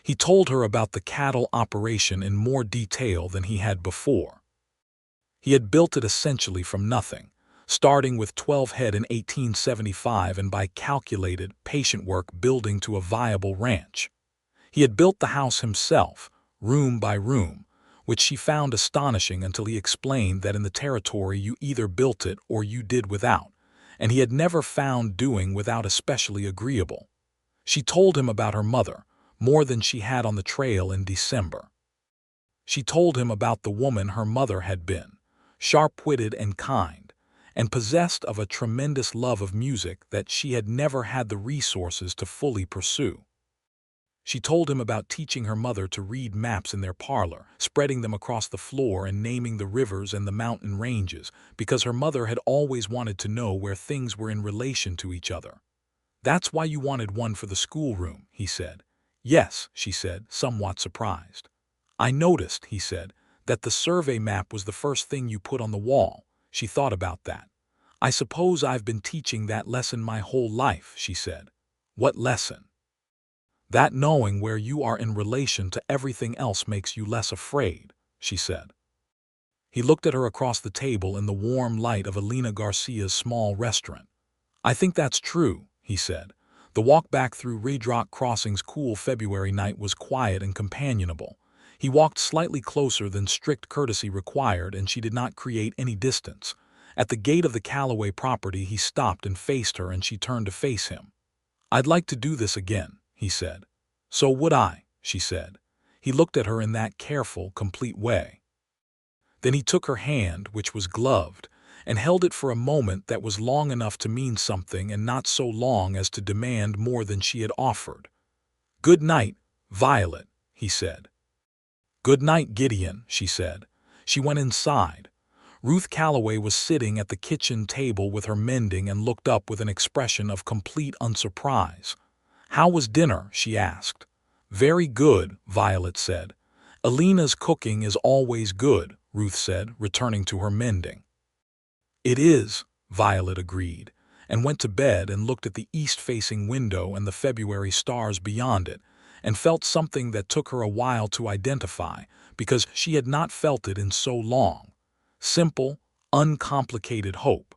He told her about the cattle operation in more detail than he had before. He had built it essentially from nothing, starting with 12 head in 1875 and by calculated, patient work building to a viable ranch. He had built the house himself, room by room, which she found astonishing until he explained that in the territory you either built it or you did without, and he had never found doing without especially agreeable. She told him about her mother, more than she had on the trail in December. She told him about the woman her mother had been, sharp-witted and kind, and possessed of a tremendous love of music that she had never had the resources to fully pursue. She told him about teaching her mother to read maps in their parlor, spreading them across the floor and naming the rivers and the mountain ranges, because her mother had always wanted to know where things were in relation to each other. "That's why you wanted one for the schoolroom," he said. "Yes," she said, somewhat surprised. "I noticed," he said, "that the survey map was the first thing you put on the wall." She thought about that. "I suppose I've been teaching that lesson my whole life," she said. "What lesson?" "That knowing where you are in relation to everything else makes you less afraid," she said. He looked at her across the table in the warm light of Elena Garcia's small restaurant. "I think that's true," he said. The walk back through Ridge Rock Crossing's cool February night was quiet and companionable. He walked slightly closer than strict courtesy required, and she did not create any distance. At the gate of the Calloway property he stopped and faced her, and she turned to face him. "I'd like to do this again," he said. "So would I," she said. He looked at her in that careful, complete way. Then he took her hand, which was gloved, and held it for a moment that was long enough to mean something and not so long as to demand more than she had offered. "Good night, Violet," he said. "Good night, Gideon," she said. She went inside. Ruth Calloway was sitting at the kitchen table with her mending and looked up with an expression of complete unsurprise. "How was dinner?" she asked. "Very good," Violet said. "Elena's cooking is always good," Ruth said, returning to her mending. "It is," Violet agreed, and went to bed and looked at the east-facing window and the February stars beyond it, and felt something that took her a while to identify, because she had not felt it in so long. Simple, uncomplicated hope.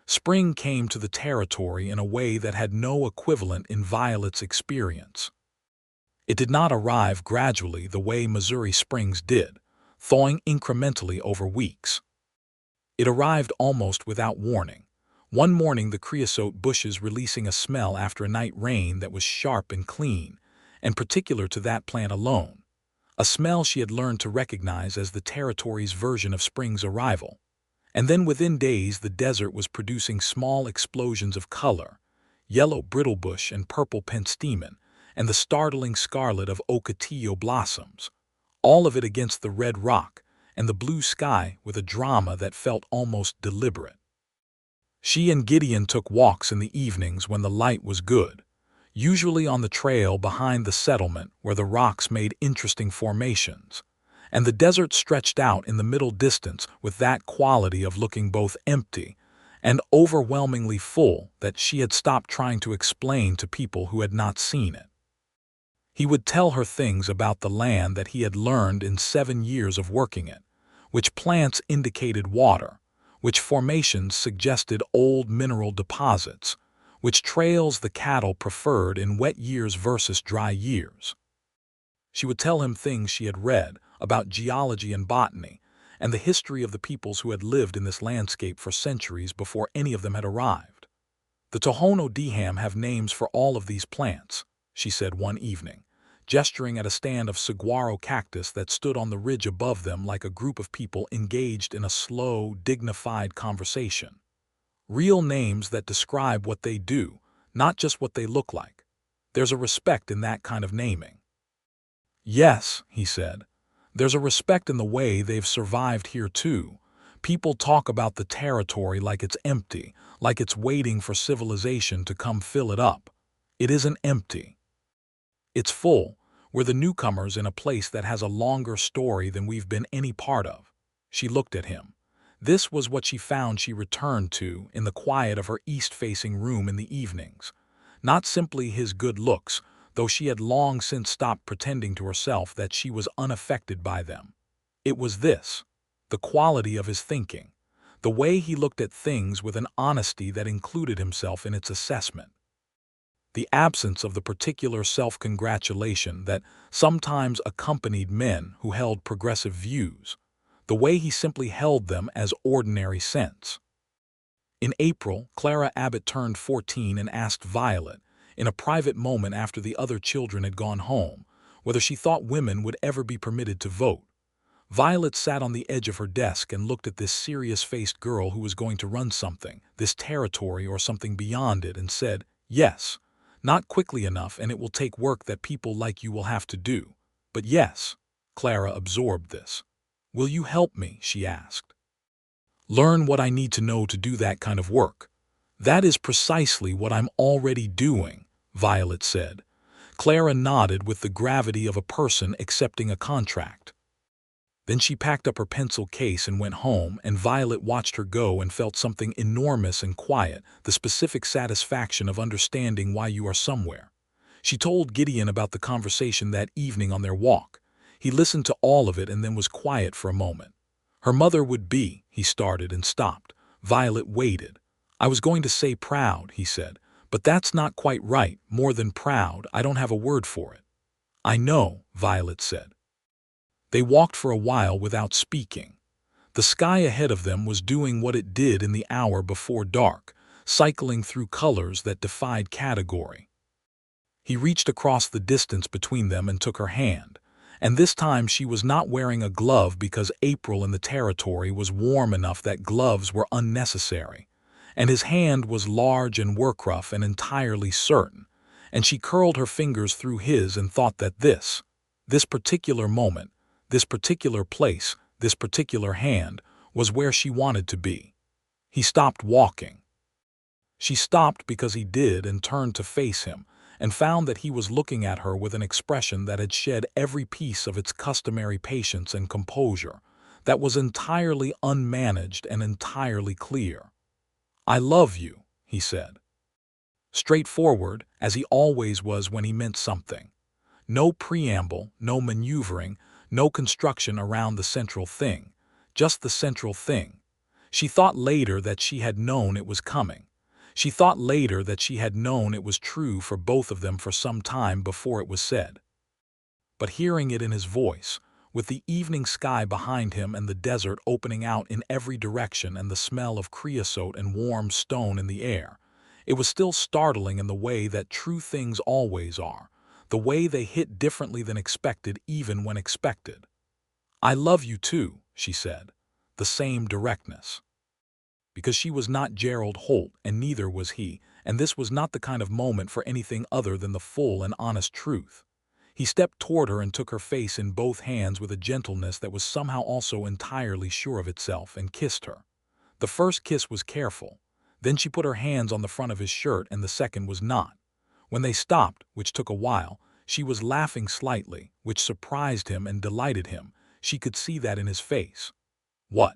Spring came to the territory in a way that had no equivalent in Violet's experience. It did not arrive gradually the way Missouri Springs did, thawing incrementally over weeks. It arrived almost without warning. One morning the creosote bushes releasing a smell after a night rain that was sharp and clean, and particular to that plant alone. A smell she had learned to recognize as the territory's version of spring's arrival. And then within days the desert was producing small explosions of color, yellow brittlebush and purple penstemon, and the startling scarlet of ocotillo blossoms, all of it against the red rock and the blue sky with a drama that felt almost deliberate. She and Gideon took walks in the evenings when the light was good, usually on the trail behind the settlement where the rocks made interesting formations, and the desert stretched out in the middle distance with that quality of looking both empty and overwhelmingly full that she had stopped trying to explain to people who had not seen it. He would tell her things about the land that he had learned in 7 years of working it, which plants indicated water, which formations suggested old mineral deposits, which trails the cattle preferred in wet years versus dry years. She would tell him things she had read about geology and botany, and the history of the peoples who had lived in this landscape for centuries before any of them had arrived. "The Tohono O'odham have names for all of these plants," she said one evening, gesturing at a stand of saguaro cactus that stood on the ridge above them like a group of people engaged in a slow, dignified conversation. "Real names that describe what they do, not just what they look like. There's a respect in that kind of naming." "Yes," he said. "There's a respect in the way they've survived here too. People talk about the territory like it's empty, like it's waiting for civilization to come fill it up. It isn't empty. It's full. We're the newcomers in a place that has a longer story than we've been any part of." She looked at him. This was what she found she returned to in the quiet of her east-facing room in the evenings. Not simply his good looks, though she had long since stopped pretending to herself that she was unaffected by them. It was this, the quality of his thinking, the way he looked at things with an honesty that included himself in its assessment. The absence of the particular self-congratulation that sometimes accompanied men who held progressive views, the way he simply held them as ordinary sense. In April, Clara Abbott turned 14 and asked Violet, in a private moment after the other children had gone home, whether she thought women would ever be permitted to vote. Violet sat on the edge of her desk and looked at this serious-faced girl who was going to run something, this territory or something beyond it, and said, "Yes, not quickly enough, and it will take work that people like you will have to do. But yes." Clara absorbed this. "Will you help me?" she asked. "Learn what I need to know to do that kind of work." "That is precisely what I'm already doing," Violet said. Clara nodded with the gravity of a person accepting a contract. Then she packed up her pencil case and went home, and Violet watched her go and felt something enormous and quiet, the specific satisfaction of understanding why you are somewhere. She told Gideon about the conversation that evening on their walk. He listened to all of it and then was quiet for a moment. "Her mother would be," he started and stopped. Violet waited. "I was going to say proud," he said, "but that's not quite right. More than proud, I don't have a word for it." "I know," Violet said. They walked for a while without speaking. The sky ahead of them was doing what it did in the hour before dark, cycling through colors that defied category. He reached across the distance between them and took her hand, and this time she was not wearing a glove because April in the territory was warm enough that gloves were unnecessary, and his hand was large and work-rough and entirely certain, and she curled her fingers through his and thought that this particular moment, this particular place, this particular hand, was where she wanted to be. He stopped walking. She stopped because he did and turned to face him, and found that he was looking at her with an expression that had shed every piece of its customary patience and composure, that was entirely unmanaged and entirely clear. "I love you," he said. Straightforward, as he always was when he meant something. No preamble, no maneuvering, no construction around the central thing, just the central thing. She thought later that she had known it was coming. She thought later that she had known it was true for both of them for some time before it was said. But hearing it in his voice, with the evening sky behind him and the desert opening out in every direction and the smell of creosote and warm stone in the air, it was still startling in the way that true things always are, the way they hit differently than expected even when expected. "I love you too," she said, the same directness. Because she was not Gerald Holt and neither was he, and this was not the kind of moment for anything other than the full and honest truth. He stepped toward her and took her face in both hands with a gentleness that was somehow also entirely sure of itself and kissed her. The first kiss was careful. Then she put her hands on the front of his shirt and the second was not. When they stopped, which took a while, she was laughing slightly, which surprised him and delighted him. She could see that in his face. "What?"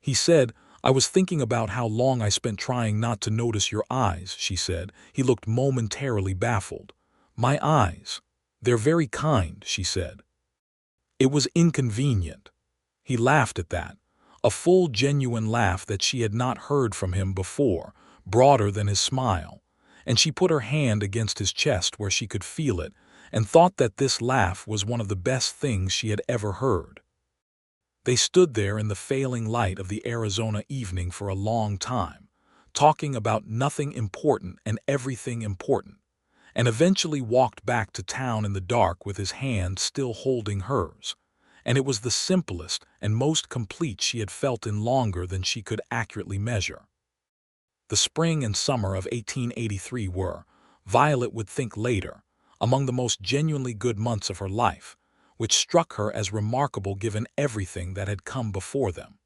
He said, "I was thinking about how long I spent trying not to notice your eyes," she said. He looked momentarily baffled. "My eyes. They're very kind," she said. It was inconvenient. He laughed at that, a full, genuine laugh that she had not heard from him before, broader than his smile. And she put her hand against his chest where she could feel it, and thought that this laugh was one of the best things she had ever heard. They stood there in the failing light of the Arizona evening for a long time, talking about nothing important and everything important, and eventually walked back to town in the dark with his hand still holding hers. And it was the simplest and most complete she had felt in longer than she could accurately measure. The spring and summer of 1883 were, Violet would think later, among the most genuinely good months of her life, which struck her as remarkable given everything that had come before them.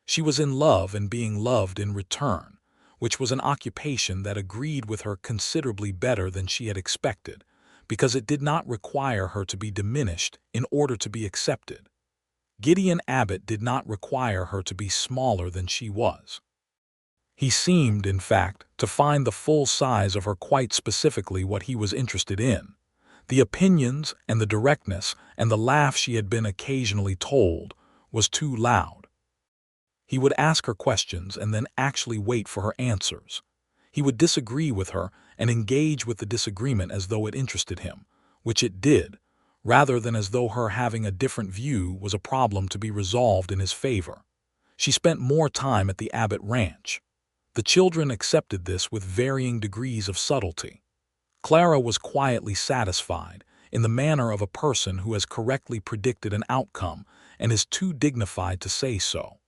She was in love and being loved in return, which was an occupation that agreed with her considerably better than she had expected, because it did not require her to be diminished in order to be accepted. Gideon Abbott did not require her to be smaller than she was. He seemed, in fact, to find the full size of her quite specifically what he was interested in. The opinions and the directness and the laugh she had been occasionally told was too loud. He would ask her questions and then actually wait for her answers. He would disagree with her and engage with the disagreement as though it interested him, which it did, rather than as though her having a different view was a problem to be resolved in his favor. She spent more time at the Abbott Ranch. The children accepted this with varying degrees of subtlety. Clara was quietly satisfied, in the manner of a person who has correctly predicted an outcome and is too dignified to say so.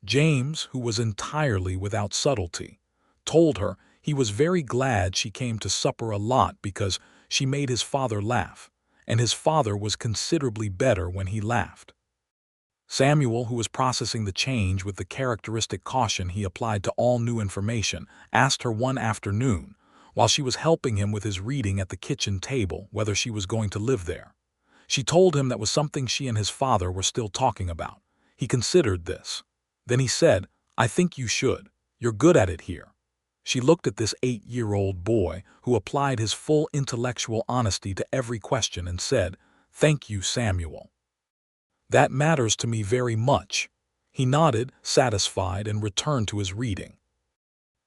James, who was entirely without subtlety, told her he was very glad she came to supper a lot because she made his father laugh, and his father was considerably better when he laughed. Samuel, who was processing the change with the characteristic caution he applied to all new information, asked her one afternoon, while she was helping him with his reading at the kitchen table, whether she was going to live there. She told him that was something she and his father were still talking about. He considered this. Then he said, "I think you should. You're good at it here." She looked at this 8-year-old boy who applied his full intellectual honesty to every question and said, "Thank you, Samuel. That matters to me very much." He nodded, satisfied, and returned to his reading.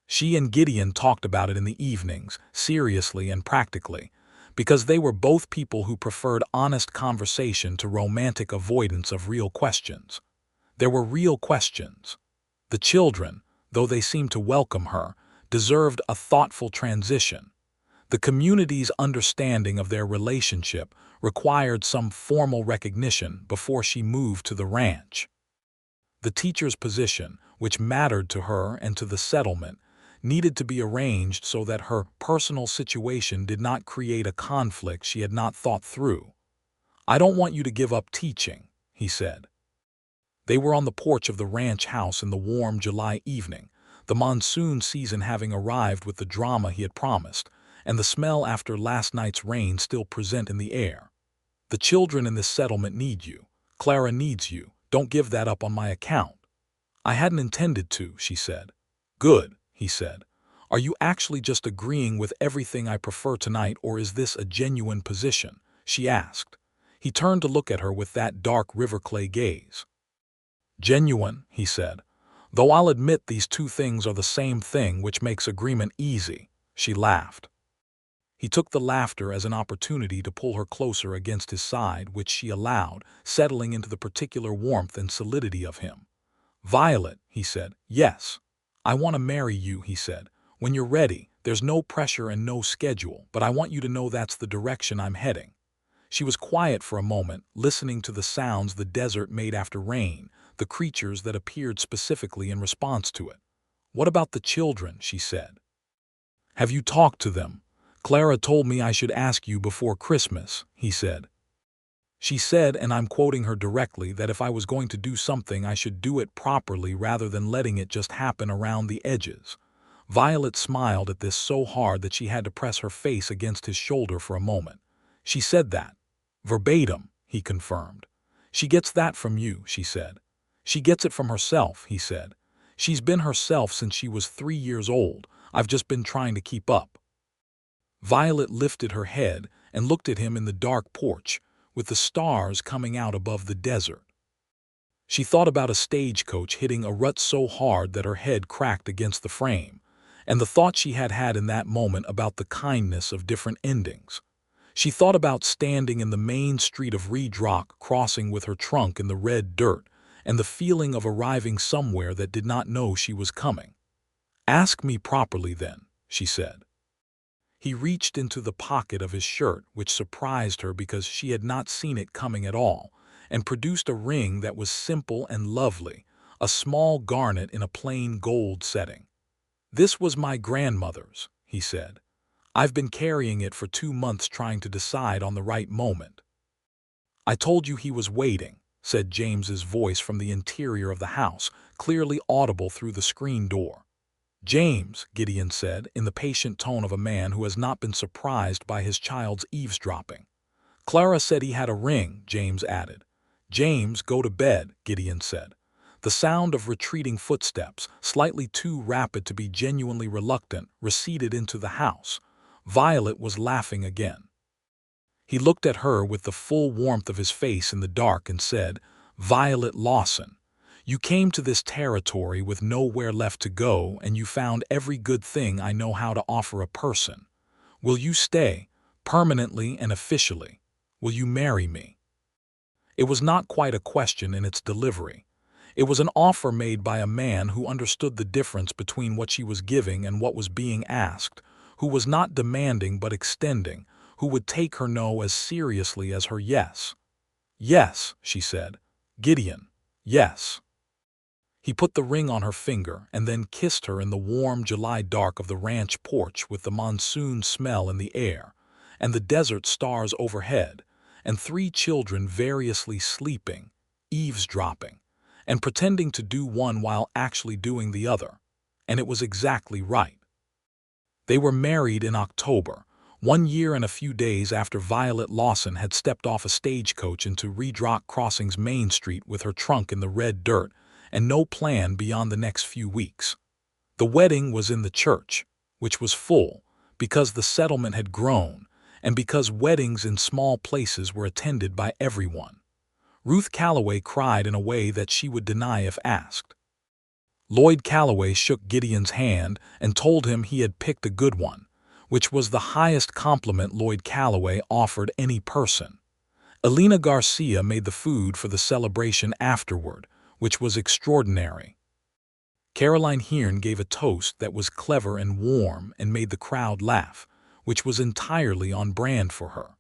She and Gideon talked about it in the evenings, seriously and practically, because they were both people who preferred honest conversation to romantic avoidance of real questions. There were real questions. The children, though they seemed to welcome her, deserved a thoughtful transition. The community's understanding of their relationship required some formal recognition before she moved to the ranch. The teacher's position, which mattered to her and to the settlement, needed to be arranged so that her personal situation did not create a conflict she had not thought through. "I don't want you to give up teaching," he said. They were on the porch of the ranch house in the warm July evening, the monsoon season having arrived with the drama he had promised, and the smell after last night's rain still present in the air. "The children in this settlement need you. Clara needs you. Don't give that up on my account." "I hadn't intended to," she said. "Good," he said. "Are you actually just agreeing with everything I prefer tonight, or is this a genuine position?" she asked. He turned to look at her with that dark river-clay gaze. "Genuine," he said. "Though I'll admit these two things are the same thing, which makes agreement easy." She laughed. He took the laughter as an opportunity to pull her closer against his side, which she allowed, settling into the particular warmth and solidity of him. "Violet," he said. "Yes. I want to marry you," he said. "When you're ready, there's no pressure and no schedule, but I want you to know that's the direction I'm heading." She was quiet for a moment, listening to the sounds the desert made after rain, the creatures that appeared specifically in response to it. "What about the children?" she said. "Have you talked to them? Clara told me I should ask you before Christmas," he said. She said, and I'm quoting her directly, that if I was going to do something I should do it properly rather than letting it just happen around the edges. Violet smiled at this so hard that she had to press her face against his shoulder for a moment. "She said that. Verbatim," he confirmed. "She gets that from you," she said. "She gets it from herself," he said. "She's been herself since she was 3 years old. I've just been trying to keep up." Violet lifted her head and looked at him in the dark porch, with the stars coming out above the desert. She thought about a stagecoach hitting a rut so hard that her head cracked against the frame, and the thought she had had in that moment about the kindness of different endings. She thought about standing in the main street of Reed Rock, crossing with her trunk in the red dirt, and the feeling of arriving somewhere that did not know she was coming. "Ask me properly then," she said. He reached into the pocket of his shirt, which surprised her because she had not seen it coming at all, and produced a ring that was simple and lovely, a small garnet in a plain gold setting. "This was my grandmother's," he said. "I've been carrying it for 2 months trying to decide on the right moment." "I told you he was waiting," said James's voice from the interior of the house, clearly audible through the screen door. "James," Gideon said, in the patient tone of a man who has not been surprised by his child's eavesdropping. "Clara said he had a ring," James added. "James, go to bed," Gideon said. The sound of retreating footsteps, slightly too rapid to be genuinely reluctant, receded into the house. Violet was laughing again. He looked at her with the full warmth of his face in the dark and said, "Violet Lawson, you came to this territory with nowhere left to go, and you found every good thing I know how to offer a person. Will you stay, permanently and officially? Will you marry me?" It was not quite a question in its delivery. It was an offer made by a man who understood the difference between what she was giving and what was being asked, who was not demanding but extending, who would take her no as seriously as her yes. "Yes," she said. "Gideon, yes." He put the ring on her finger and then kissed her in the warm July dark of the ranch porch with the monsoon smell in the air, and the desert stars overhead, and 3 children variously sleeping, eavesdropping, and pretending to do one while actually doing the other. And it was exactly right. They were married in October, 1 year and a few days after Violet Lawson had stepped off a stagecoach into Red Rock Crossing's Main Street with her trunk in the red dirt and no plan beyond the next few weeks. The wedding was in the church, which was full, because the settlement had grown, and because weddings in small places were attended by everyone. Ruth Calloway cried in a way that she would deny if asked. Lloyd Calloway shook Gideon's hand and told him he had picked a good one, which was the highest compliment Lloyd Calloway offered any person. Elena Garcia made the food for the celebration afterward, which was extraordinary. Caroline Hearn gave a toast that was clever and warm and made the crowd laugh, which was entirely on brand for her.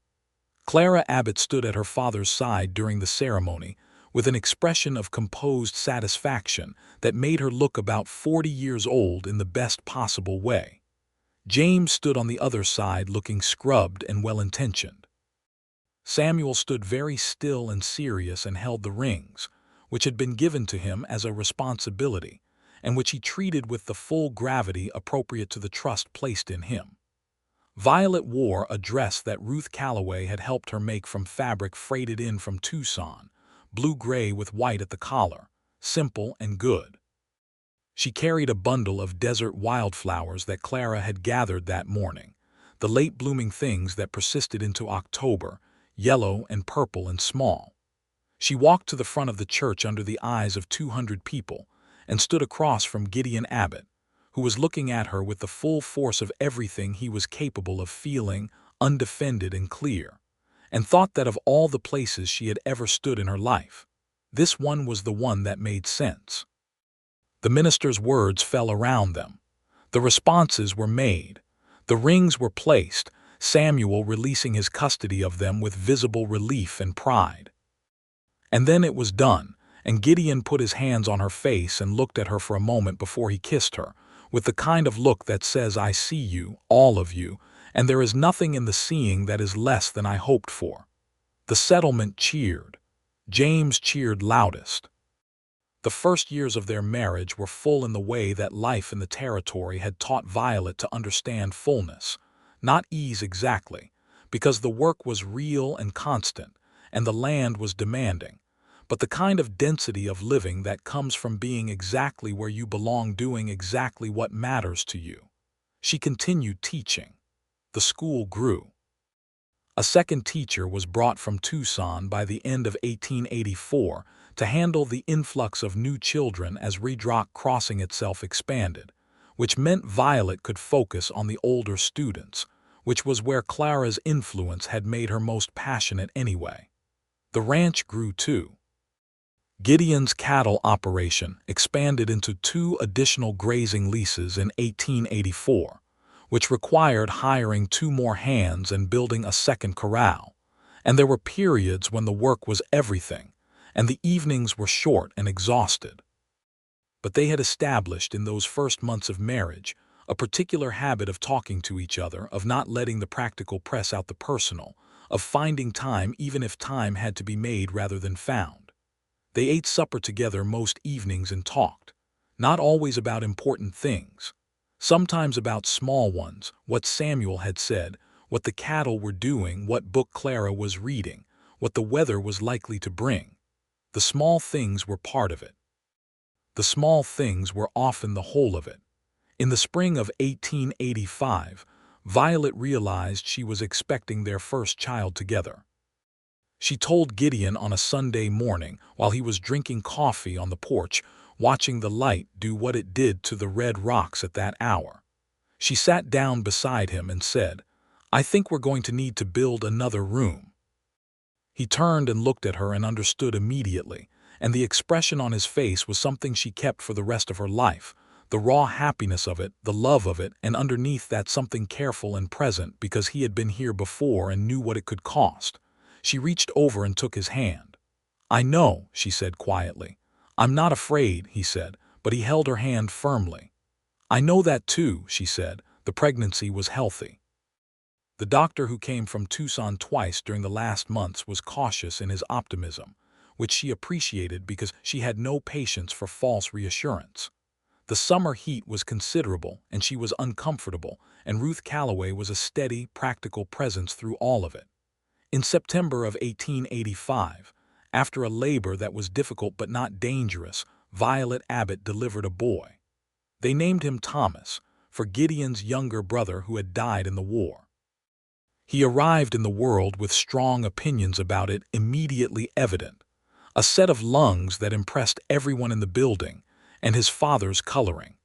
Clara Abbott stood at her father's side during the ceremony with an expression of composed satisfaction that made her look about 40 years old in the best possible way. James stood on the other side looking scrubbed and well-intentioned. Samuel stood very still and serious and held the rings, which had been given to him as a responsibility, and which he treated with the full gravity appropriate to the trust placed in him. Violet wore a dress that Ruth Calloway had helped her make from fabric freighted in from Tucson, blue-gray with white at the collar, simple and good. She carried a bundle of desert wildflowers that Clara had gathered that morning, the late-blooming things that persisted into October, yellow and purple and small. She walked to the front of the church under the eyes of 200 people and stood across from Gideon Abbott, who was looking at her with the full force of everything he was capable of feeling, undefended and clear, and thought that of all the places she had ever stood in her life, this one was the one that made sense. The minister's words fell around them. The responses were made. The rings were placed, Samuel releasing his custody of them with visible relief and pride. And then it was done, and Gideon put his hands on her face and looked at her for a moment before he kissed her, with the kind of look that says, "I see you, all of you, and there is nothing in the seeing that is less than I hoped for." The settlement cheered. James cheered loudest. The first years of their marriage were full in the way that life in the territory had taught Violet to understand fullness, not ease exactly, because the work was real and constant, and the land was demanding, but the kind of density of living that comes from being exactly where you belong, doing exactly what matters to you. She continued teaching. The school grew. A second teacher was brought from Tucson by the end of 1884 to handle the influx of new children as Red Rock Crossing itself expanded, which meant Violet could focus on the older students, which was where Clara's influence had made her most passionate anyway. The ranch grew too. Gideon's cattle operation expanded into 2 additional grazing leases in 1884, which required hiring 2 more hands and building a second corral, and there were periods when the work was everything, and the evenings were short and exhausted. But they had established in those first months of marriage a particular habit of talking to each other, of not letting the practical press out the personal, of finding time even if time had to be made rather than found. They ate supper together most evenings and talked, not always about important things, Sometimes about small ones, what Samuel had said, what the cattle were doing, what book Clara was reading, what the weather was likely to bring. The small things were part of it. The small things were often the whole of it. In the spring of 1885, Violet realized she was expecting their first child together. She told Gideon on a Sunday morning while he was drinking coffee on the porch, watching the light do what it did to the red rocks at that hour. She sat down beside him and said, "I think we're going to need to build another room." He turned and looked at her and understood immediately, and the expression on his face was something she kept for the rest of her life, the raw happiness of it, the love of it, and underneath that something careful and present because he had been here before and knew what it could cost. She reached over and took his hand. "I know," she said quietly. "I'm not afraid," he said, but he held her hand firmly. "I know that too," she said. The pregnancy was healthy. The doctor who came from Tucson twice during the last months was cautious in his optimism, which she appreciated because she had no patience for false reassurance. The summer heat was considerable, and she was uncomfortable, and Ruth Calloway was a steady, practical presence through all of it. In September of 1885, after a labor that was difficult but not dangerous, Violet Abbott delivered a boy. They named him Thomas, for Gideon's younger brother who had died in the war. He arrived in the world with strong opinions about it immediately evident, a set of lungs that impressed everyone in the building, and his father's coloring.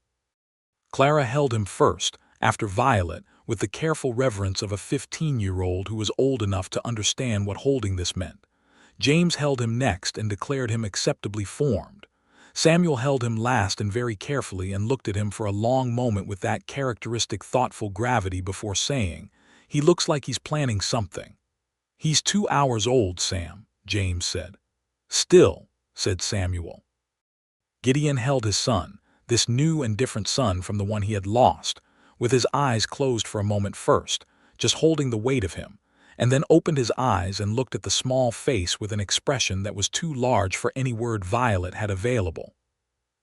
Clara held him first, after Violet, with the careful reverence of a 15-year-old who was old enough to understand what holding this meant. James held him next and declared him acceptably formed. Samuel held him last and very carefully and looked at him for a long moment with that characteristic thoughtful gravity before saying, "He looks like he's planning something." "He's 2 hours old, Sam," James said. "Still," said Samuel. Gideon held his son, this new and different son from the one he had lost, with his eyes closed for a moment first, just holding the weight of him, and then opened his eyes and looked at the small face with an expression that was too large for any word Violet had available.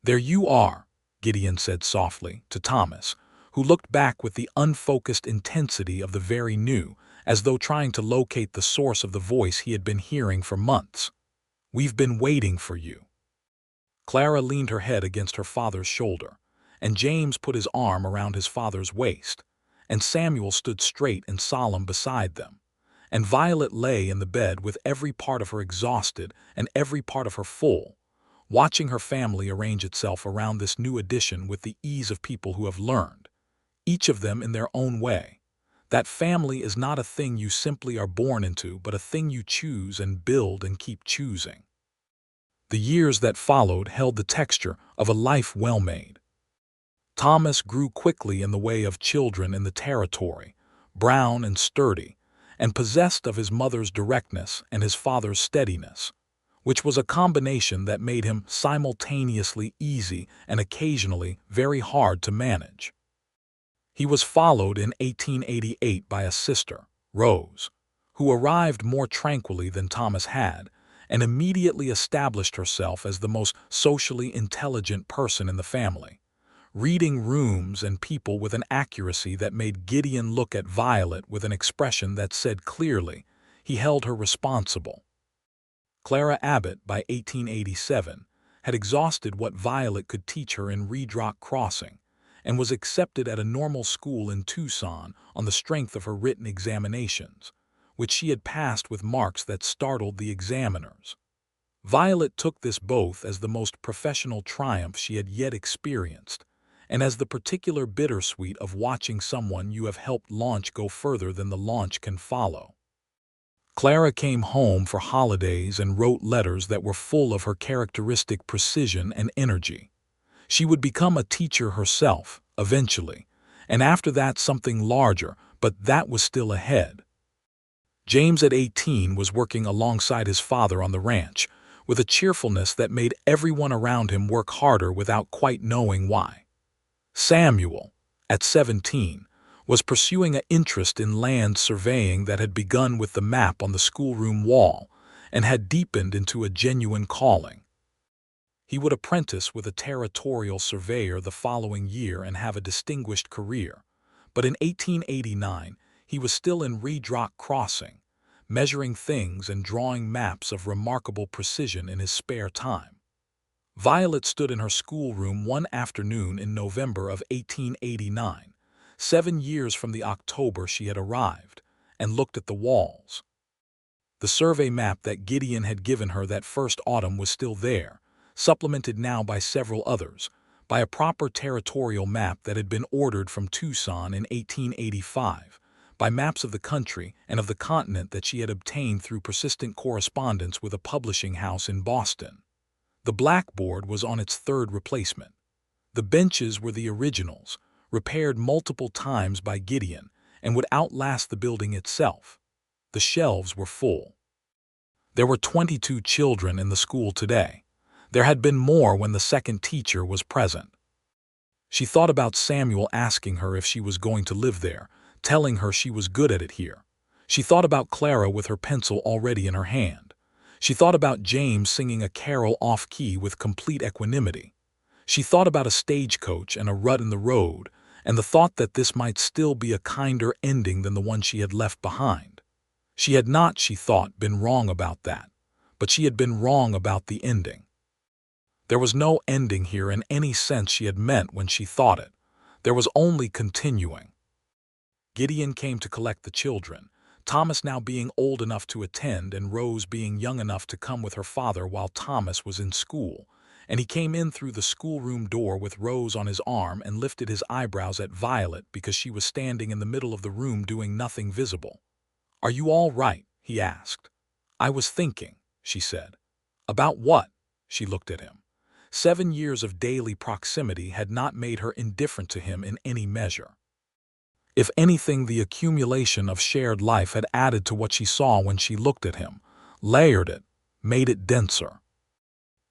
"There you are," Gideon said softly to Thomas, who looked back with the unfocused intensity of the very new, as though trying to locate the source of the voice he had been hearing for months. "We've been waiting for you." Clara leaned her head against her father's shoulder, and James put his arm around his father's waist, and Samuel stood straight and solemn beside them, and Violet lay in the bed with every part of her exhausted and every part of her full, watching her family arrange itself around this new addition with the ease of people who have learned, each of them in their own way, that family is not a thing you simply are born into, but a thing you choose and build and keep choosing. The years that followed held the texture of a life well made. Thomas grew quickly in the way of children in the territory, brown and sturdy, and possessed of his mother's directness and his father's steadiness, which was a combination that made him simultaneously easy and occasionally very hard to manage. He was followed in 1888 by a sister, Rose, who arrived more tranquilly than Thomas had, and immediately established herself as the most socially intelligent person in the family, reading rooms and people with an accuracy that made Gideon look at Violet with an expression that said clearly he held her responsible. Clara Abbott, by 1887, had exhausted what Violet could teach her in Reed Rock Crossing, and was accepted at a normal school in Tucson on the strength of her written examinations, which she had passed with marks that startled the examiners. Violet took this both as the most professional triumph she had yet experienced, and as the particular bittersweet of watching someone you have helped launch go further than the launch can follow. Clara came home for holidays and wrote letters that were full of her characteristic precision and energy. She would become a teacher herself, eventually, and after that something larger, but that was still ahead. James at 18 was working alongside his father on the ranch, with a cheerfulness that made everyone around him work harder without quite knowing why. Samuel, at 17, was pursuing an interest in land surveying that had begun with the map on the schoolroom wall and had deepened into a genuine calling. He would apprentice with a territorial surveyor the following year and have a distinguished career. But in 1889, he was still in Redrock Crossing, measuring things and drawing maps of remarkable precision in his spare time. Violet stood in her schoolroom one afternoon in November of 1889, 7 years from the October she had arrived, and looked at the walls. The survey map that Gideon had given her that first autumn was still there, supplemented now by several others, by a proper territorial map that had been ordered from Tucson in 1885, by maps of the country and of the continent that she had obtained through persistent correspondence with a publishing house in Boston. The blackboard was on its third replacement. The benches were the originals, repaired multiple times by Gideon, and would outlast the building itself. The shelves were full. There were 22 children in the school today. There had been more when the second teacher was present. She thought about Samuel asking her if she was going to live there, telling her she was good at it here. She thought about Clara with her pencil already in her hand. She thought about James singing a carol off-key with complete equanimity. She thought about a stagecoach and a rut in the road, and the thought that this might still be a kinder ending than the one she had left behind. She had not, she thought, been wrong about that, but she had been wrong about the ending. There was no ending here in any sense she had meant when she thought it. There was only continuing. Gideon came to collect the children, Thomas now being old enough to attend and Rose being young enough to come with her father while Thomas was in school, and he came in through the schoolroom door with Rose on his arm and lifted his eyebrows at Violet because she was standing in the middle of the room doing nothing visible. "Are you all right?" he asked. "I was thinking," she said. "About what?" She looked at him. 7 years of daily proximity had not made her indifferent to him in any measure. If anything, the accumulation of shared life had added to what she saw when she looked at him, layered it, made it denser.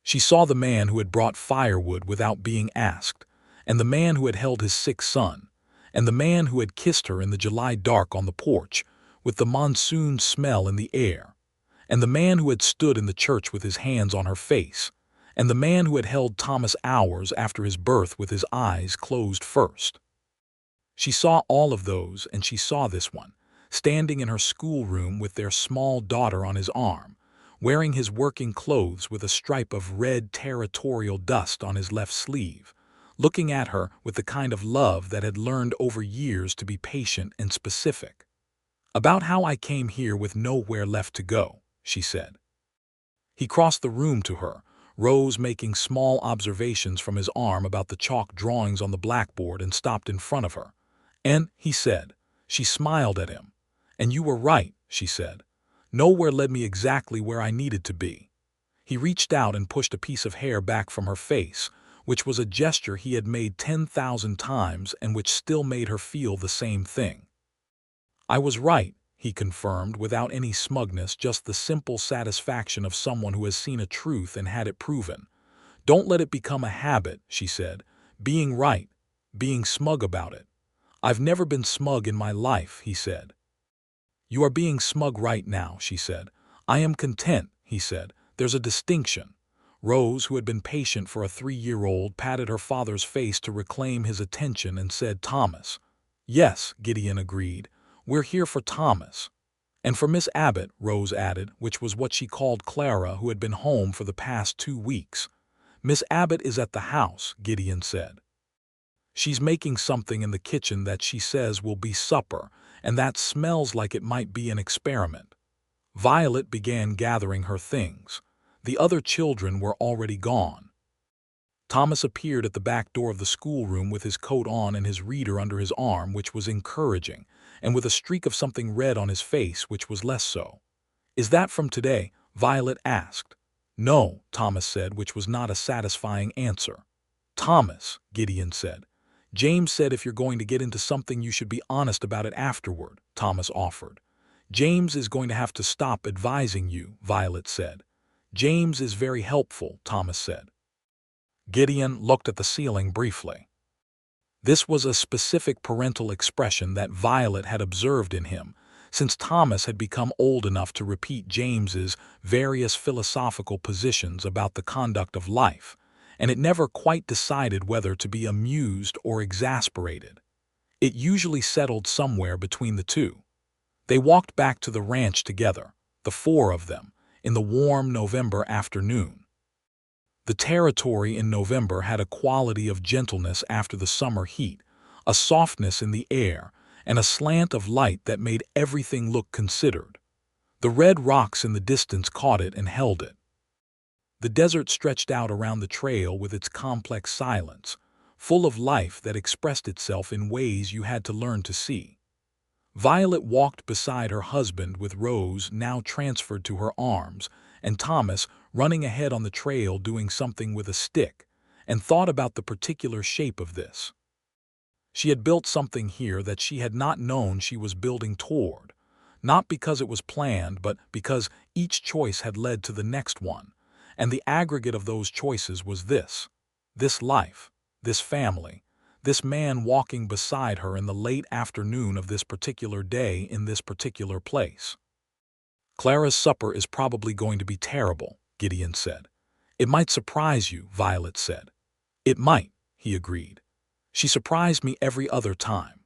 She saw the man who had brought firewood without being asked, and the man who had held his sick son, and the man who had kissed her in the July dark on the porch, with the monsoon smell in the air, and the man who had stood in the church with his hands on her face, and the man who had held Thomas hours after his birth with his eyes closed first. She saw all of those, and she saw this one, standing in her schoolroom with their small daughter on his arm, wearing his working clothes with a stripe of red territorial dust on his left sleeve, looking at her with the kind of love that had learned over years to be patient and specific. "About how I came here with nowhere left to go," she said. He crossed the room to her, Rose making small observations from his arm about the chalk drawings on the blackboard, and stopped in front of her. "And," he said. She smiled at him. "And you were right," she said. "Nowhere led me exactly where I needed to be." He reached out and pushed a piece of hair back from her face, which was a gesture he had made 10,000 times and which still made her feel the same thing. "I was right," he confirmed, without any smugness, just the simple satisfaction of someone who has seen a truth and had it proven. "Don't let it become a habit," she said, "being right, being smug about it." "I've never been smug in my life," he said. "You are being smug right now," she said. "I am content," he said. "There's a distinction." Rose, who had been patient for a 3-year-old, patted her father's face to reclaim his attention and said, "Thomas." "Yes," Gideon agreed. "We're here for Thomas." "And for Miss Abbott," Rose added, which was what she called Clara, who had been home for the past 2 weeks. "Miss Abbott is at the house," Gideon said. "She's making something in the kitchen that she says will be supper, and that smells like it might be an experiment." Violet began gathering her things. The other children were already gone. Thomas appeared at the back door of the schoolroom with his coat on and his reader under his arm, which was encouraging, and with a streak of something red on his face, which was less so. "Is that from today?" Violet asked. "No," Thomas said, which was not a satisfying answer. "Thomas," Gideon said. "James said if you're going to get into something you should be honest about it afterward," Thomas offered. "James is going to have to stop advising you," Violet said. "James is very helpful," Thomas said. Gideon looked at the ceiling briefly. This was a specific parental expression that Violet had observed in him, since Thomas had become old enough to repeat James's various philosophical positions about the conduct of life, and it never quite decided whether to be amused or exasperated. It usually settled somewhere between the two. They walked back to the ranch together, the four of them, in the warm November afternoon. The territory in November had a quality of gentleness after the summer heat, a softness in the air, and a slant of light that made everything look considered. The red rocks in the distance caught it and held it. The desert stretched out around the trail with its complex silence, full of life that expressed itself in ways you had to learn to see. Violet walked beside her husband with Rose now transferred to her arms, and Thomas running ahead on the trail doing something with a stick, and thought about the particular shape of this. She had built something here that she had not known she was building toward, not because it was planned, but because each choice had led to the next one, and the aggregate of those choices was this life, this family, this man walking beside her in the late afternoon of this particular day in this particular place. "Clara's supper is probably going to be terrible," Gideon said. "It might surprise you," Violet said. "It might," he agreed. "She surprised me every other time."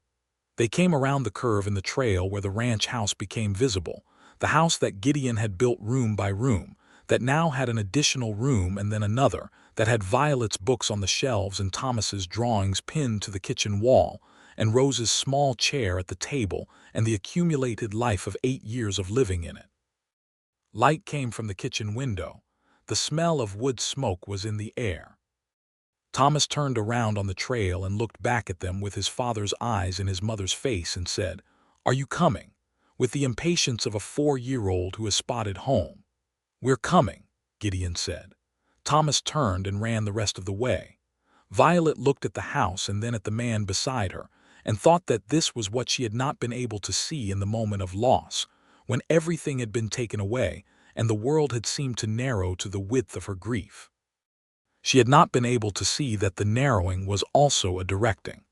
They came around the curve in the trail where the ranch house became visible, the house that Gideon had built room by room, that now had an additional room and then another, that had Violet's books on the shelves and Thomas's drawings pinned to the kitchen wall, and Rose's small chair at the table and the accumulated life of 8 years of living in it. Light came from the kitchen window. The smell of wood smoke was in the air. Thomas turned around on the trail and looked back at them with his father's eyes in his mother's face and said, "Are you coming?" with the impatience of a 4-year-old who has spotted home. "We're coming," Gideon said. Thomas turned and ran the rest of the way. Violet looked at the house and then at the man beside her, and thought that this was what she had not been able to see in the moment of loss, when everything had been taken away and the world had seemed to narrow to the width of her grief. She had not been able to see that the narrowing was also a directing.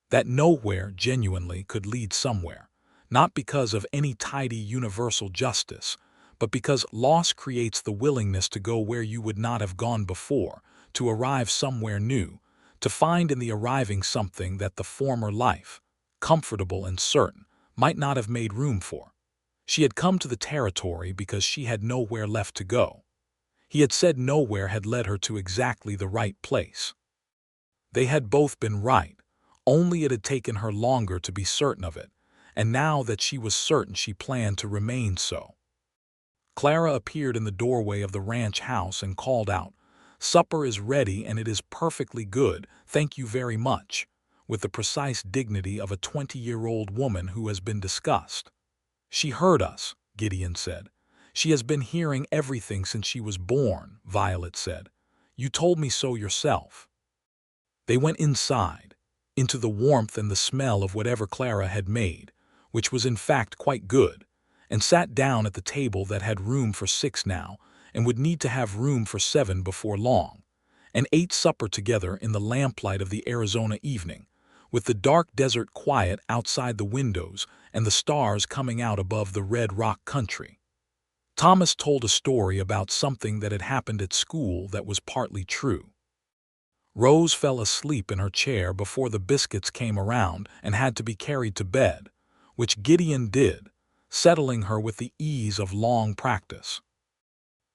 That nowhere genuinely could lead somewhere, not because of any tidy universal justice, but because loss creates the willingness to go where you would not have gone before, to arrive somewhere new, to find in the arriving something that the former life, comfortable and certain, might not have made room for. She had come to the territory because she had nowhere left to go. He had said nowhere had led her to exactly the right place. They had both been right, only it had taken her longer to be certain of it, and now that she was certain she planned to remain so. Clara appeared in the doorway of the ranch house and called out, "Supper is ready and it is perfectly good, thank you very much," with the precise dignity of a 20-year-old woman who has been discussed. "She heard us," Gideon said. "She has been hearing everything since she was born," Violet said. "You told me so yourself." They went inside, into the warmth and the smell of whatever Clara had made, which was in fact quite good, and sat down at the table that had room for 6 now, and would need to have room for 7 before long, and ate supper together in the lamplight of the Arizona evening, with the dark desert quiet outside the windows and the stars coming out above the red rock country. Thomas told a story about something that had happened at school that was partly true. Rose fell asleep in her chair before the biscuits came around and had to be carried to bed, which Gideon did, settling her with the ease of long practice.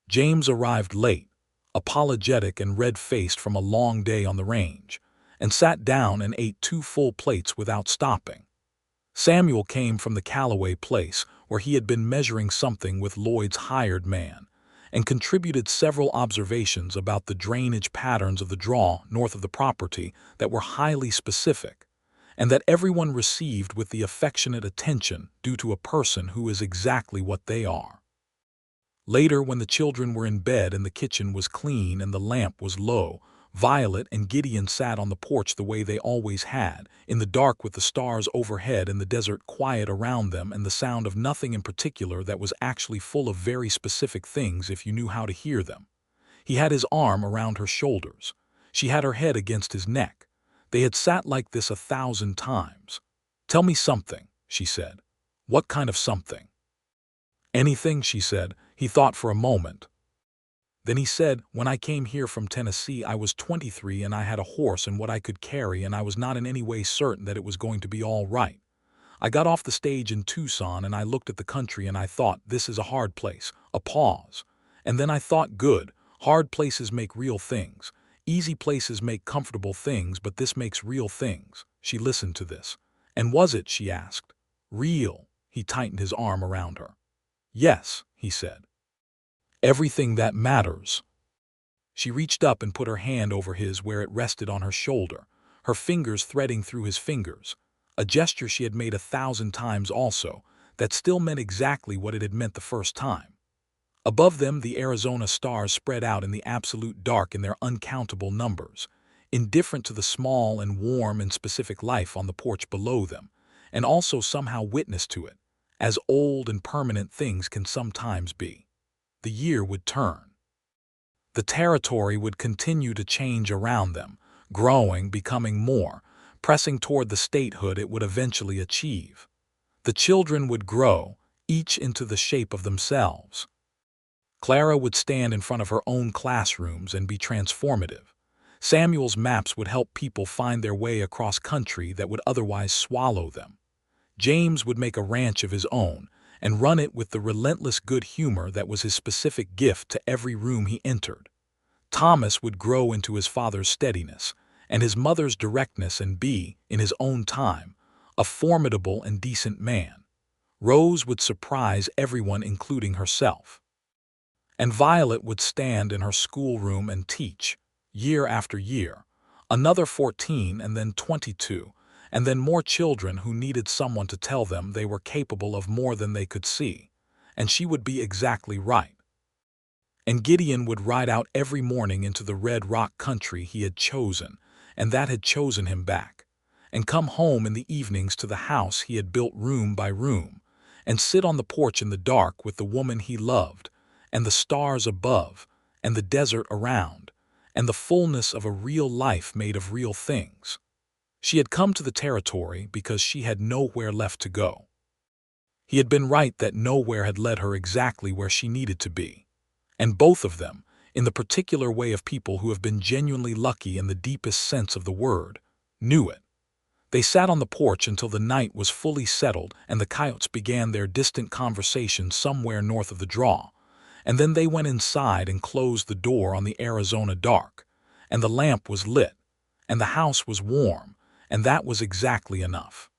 James arrived late, apologetic and red-faced from a long day on the range, and sat down and ate 2 full plates without stopping. Samuel came from the Callaway place, where he had been measuring something with Lloyd's hired man, and contributed several observations about the drainage patterns of the draw north of the property that were highly specific, and that everyone received with the affectionate attention due to a person who is exactly what they are. Later, when the children were in bed and the kitchen was clean and the lamp was low, Violet and Gideon sat on the porch the way they always had, in the dark with the stars overhead and the desert quiet around them and the sound of nothing in particular that was actually full of very specific things if you knew how to hear them. He had his arm around her shoulders. She had her head against his neck. They had sat like this 1,000 times. "Tell me something," she said. "What kind of something?" "Anything," she said. He thought for a moment. Then he said, "When I came here from Tennessee, I was 23 and I had a horse and what I could carry, and I was not in any way certain that it was going to be all right. I got off the stage in Tucson and I looked at the country and I thought, this is a hard place." A pause. "And then I thought, good, hard places make real things. Easy places make comfortable things, but this makes real things." She listened to this. "And was it?" she asked. "Real." He tightened his arm around her. "Yes," he said. "Everything that matters." She reached up and put her hand over his where it rested on her shoulder, her fingers threading through his fingers. A gesture she had made 1,000 times also, that still meant exactly what it had meant the first time. Above them, the Arizona stars spread out in the absolute dark in their uncountable numbers, indifferent to the small and warm and specific life on the porch below them, and also somehow witness to it, as old and permanent things can sometimes be. The year would turn. The territory would continue to change around them, growing, becoming more, pressing toward the statehood it would eventually achieve. The children would grow, each into the shape of themselves. Clara would stand in front of her own classrooms and be transformative. Samuel's maps would help people find their way across country that would otherwise swallow them. James would make a ranch of his own and run it with the relentless good humor that was his specific gift to every room he entered. Thomas would grow into his father's steadiness and his mother's directness and be, in his own time, a formidable and decent man. Rose would surprise everyone, including herself. And Violet would stand in her schoolroom and teach, year after year, another 14 and then 22, and then more children who needed someone to tell them they were capable of more than they could see, and she would be exactly right. And Gideon would ride out every morning into the red rock country he had chosen, and that had chosen him back, and come home in the evenings to the house he had built room by room, and sit on the porch in the dark with the woman he loved, and the stars above, and the desert around, and the fullness of a real life made of real things. She had come to the territory because she had nowhere left to go. He had been right that nowhere had led her exactly where she needed to be. And both of them, in the particular way of people who have been genuinely lucky in the deepest sense of the word, knew it. They sat on the porch until the night was fully settled and the coyotes began their distant conversation somewhere north of the draw, and then they went inside and closed the door on the Arizona dark, and the lamp was lit, and the house was warm, and that was exactly enough.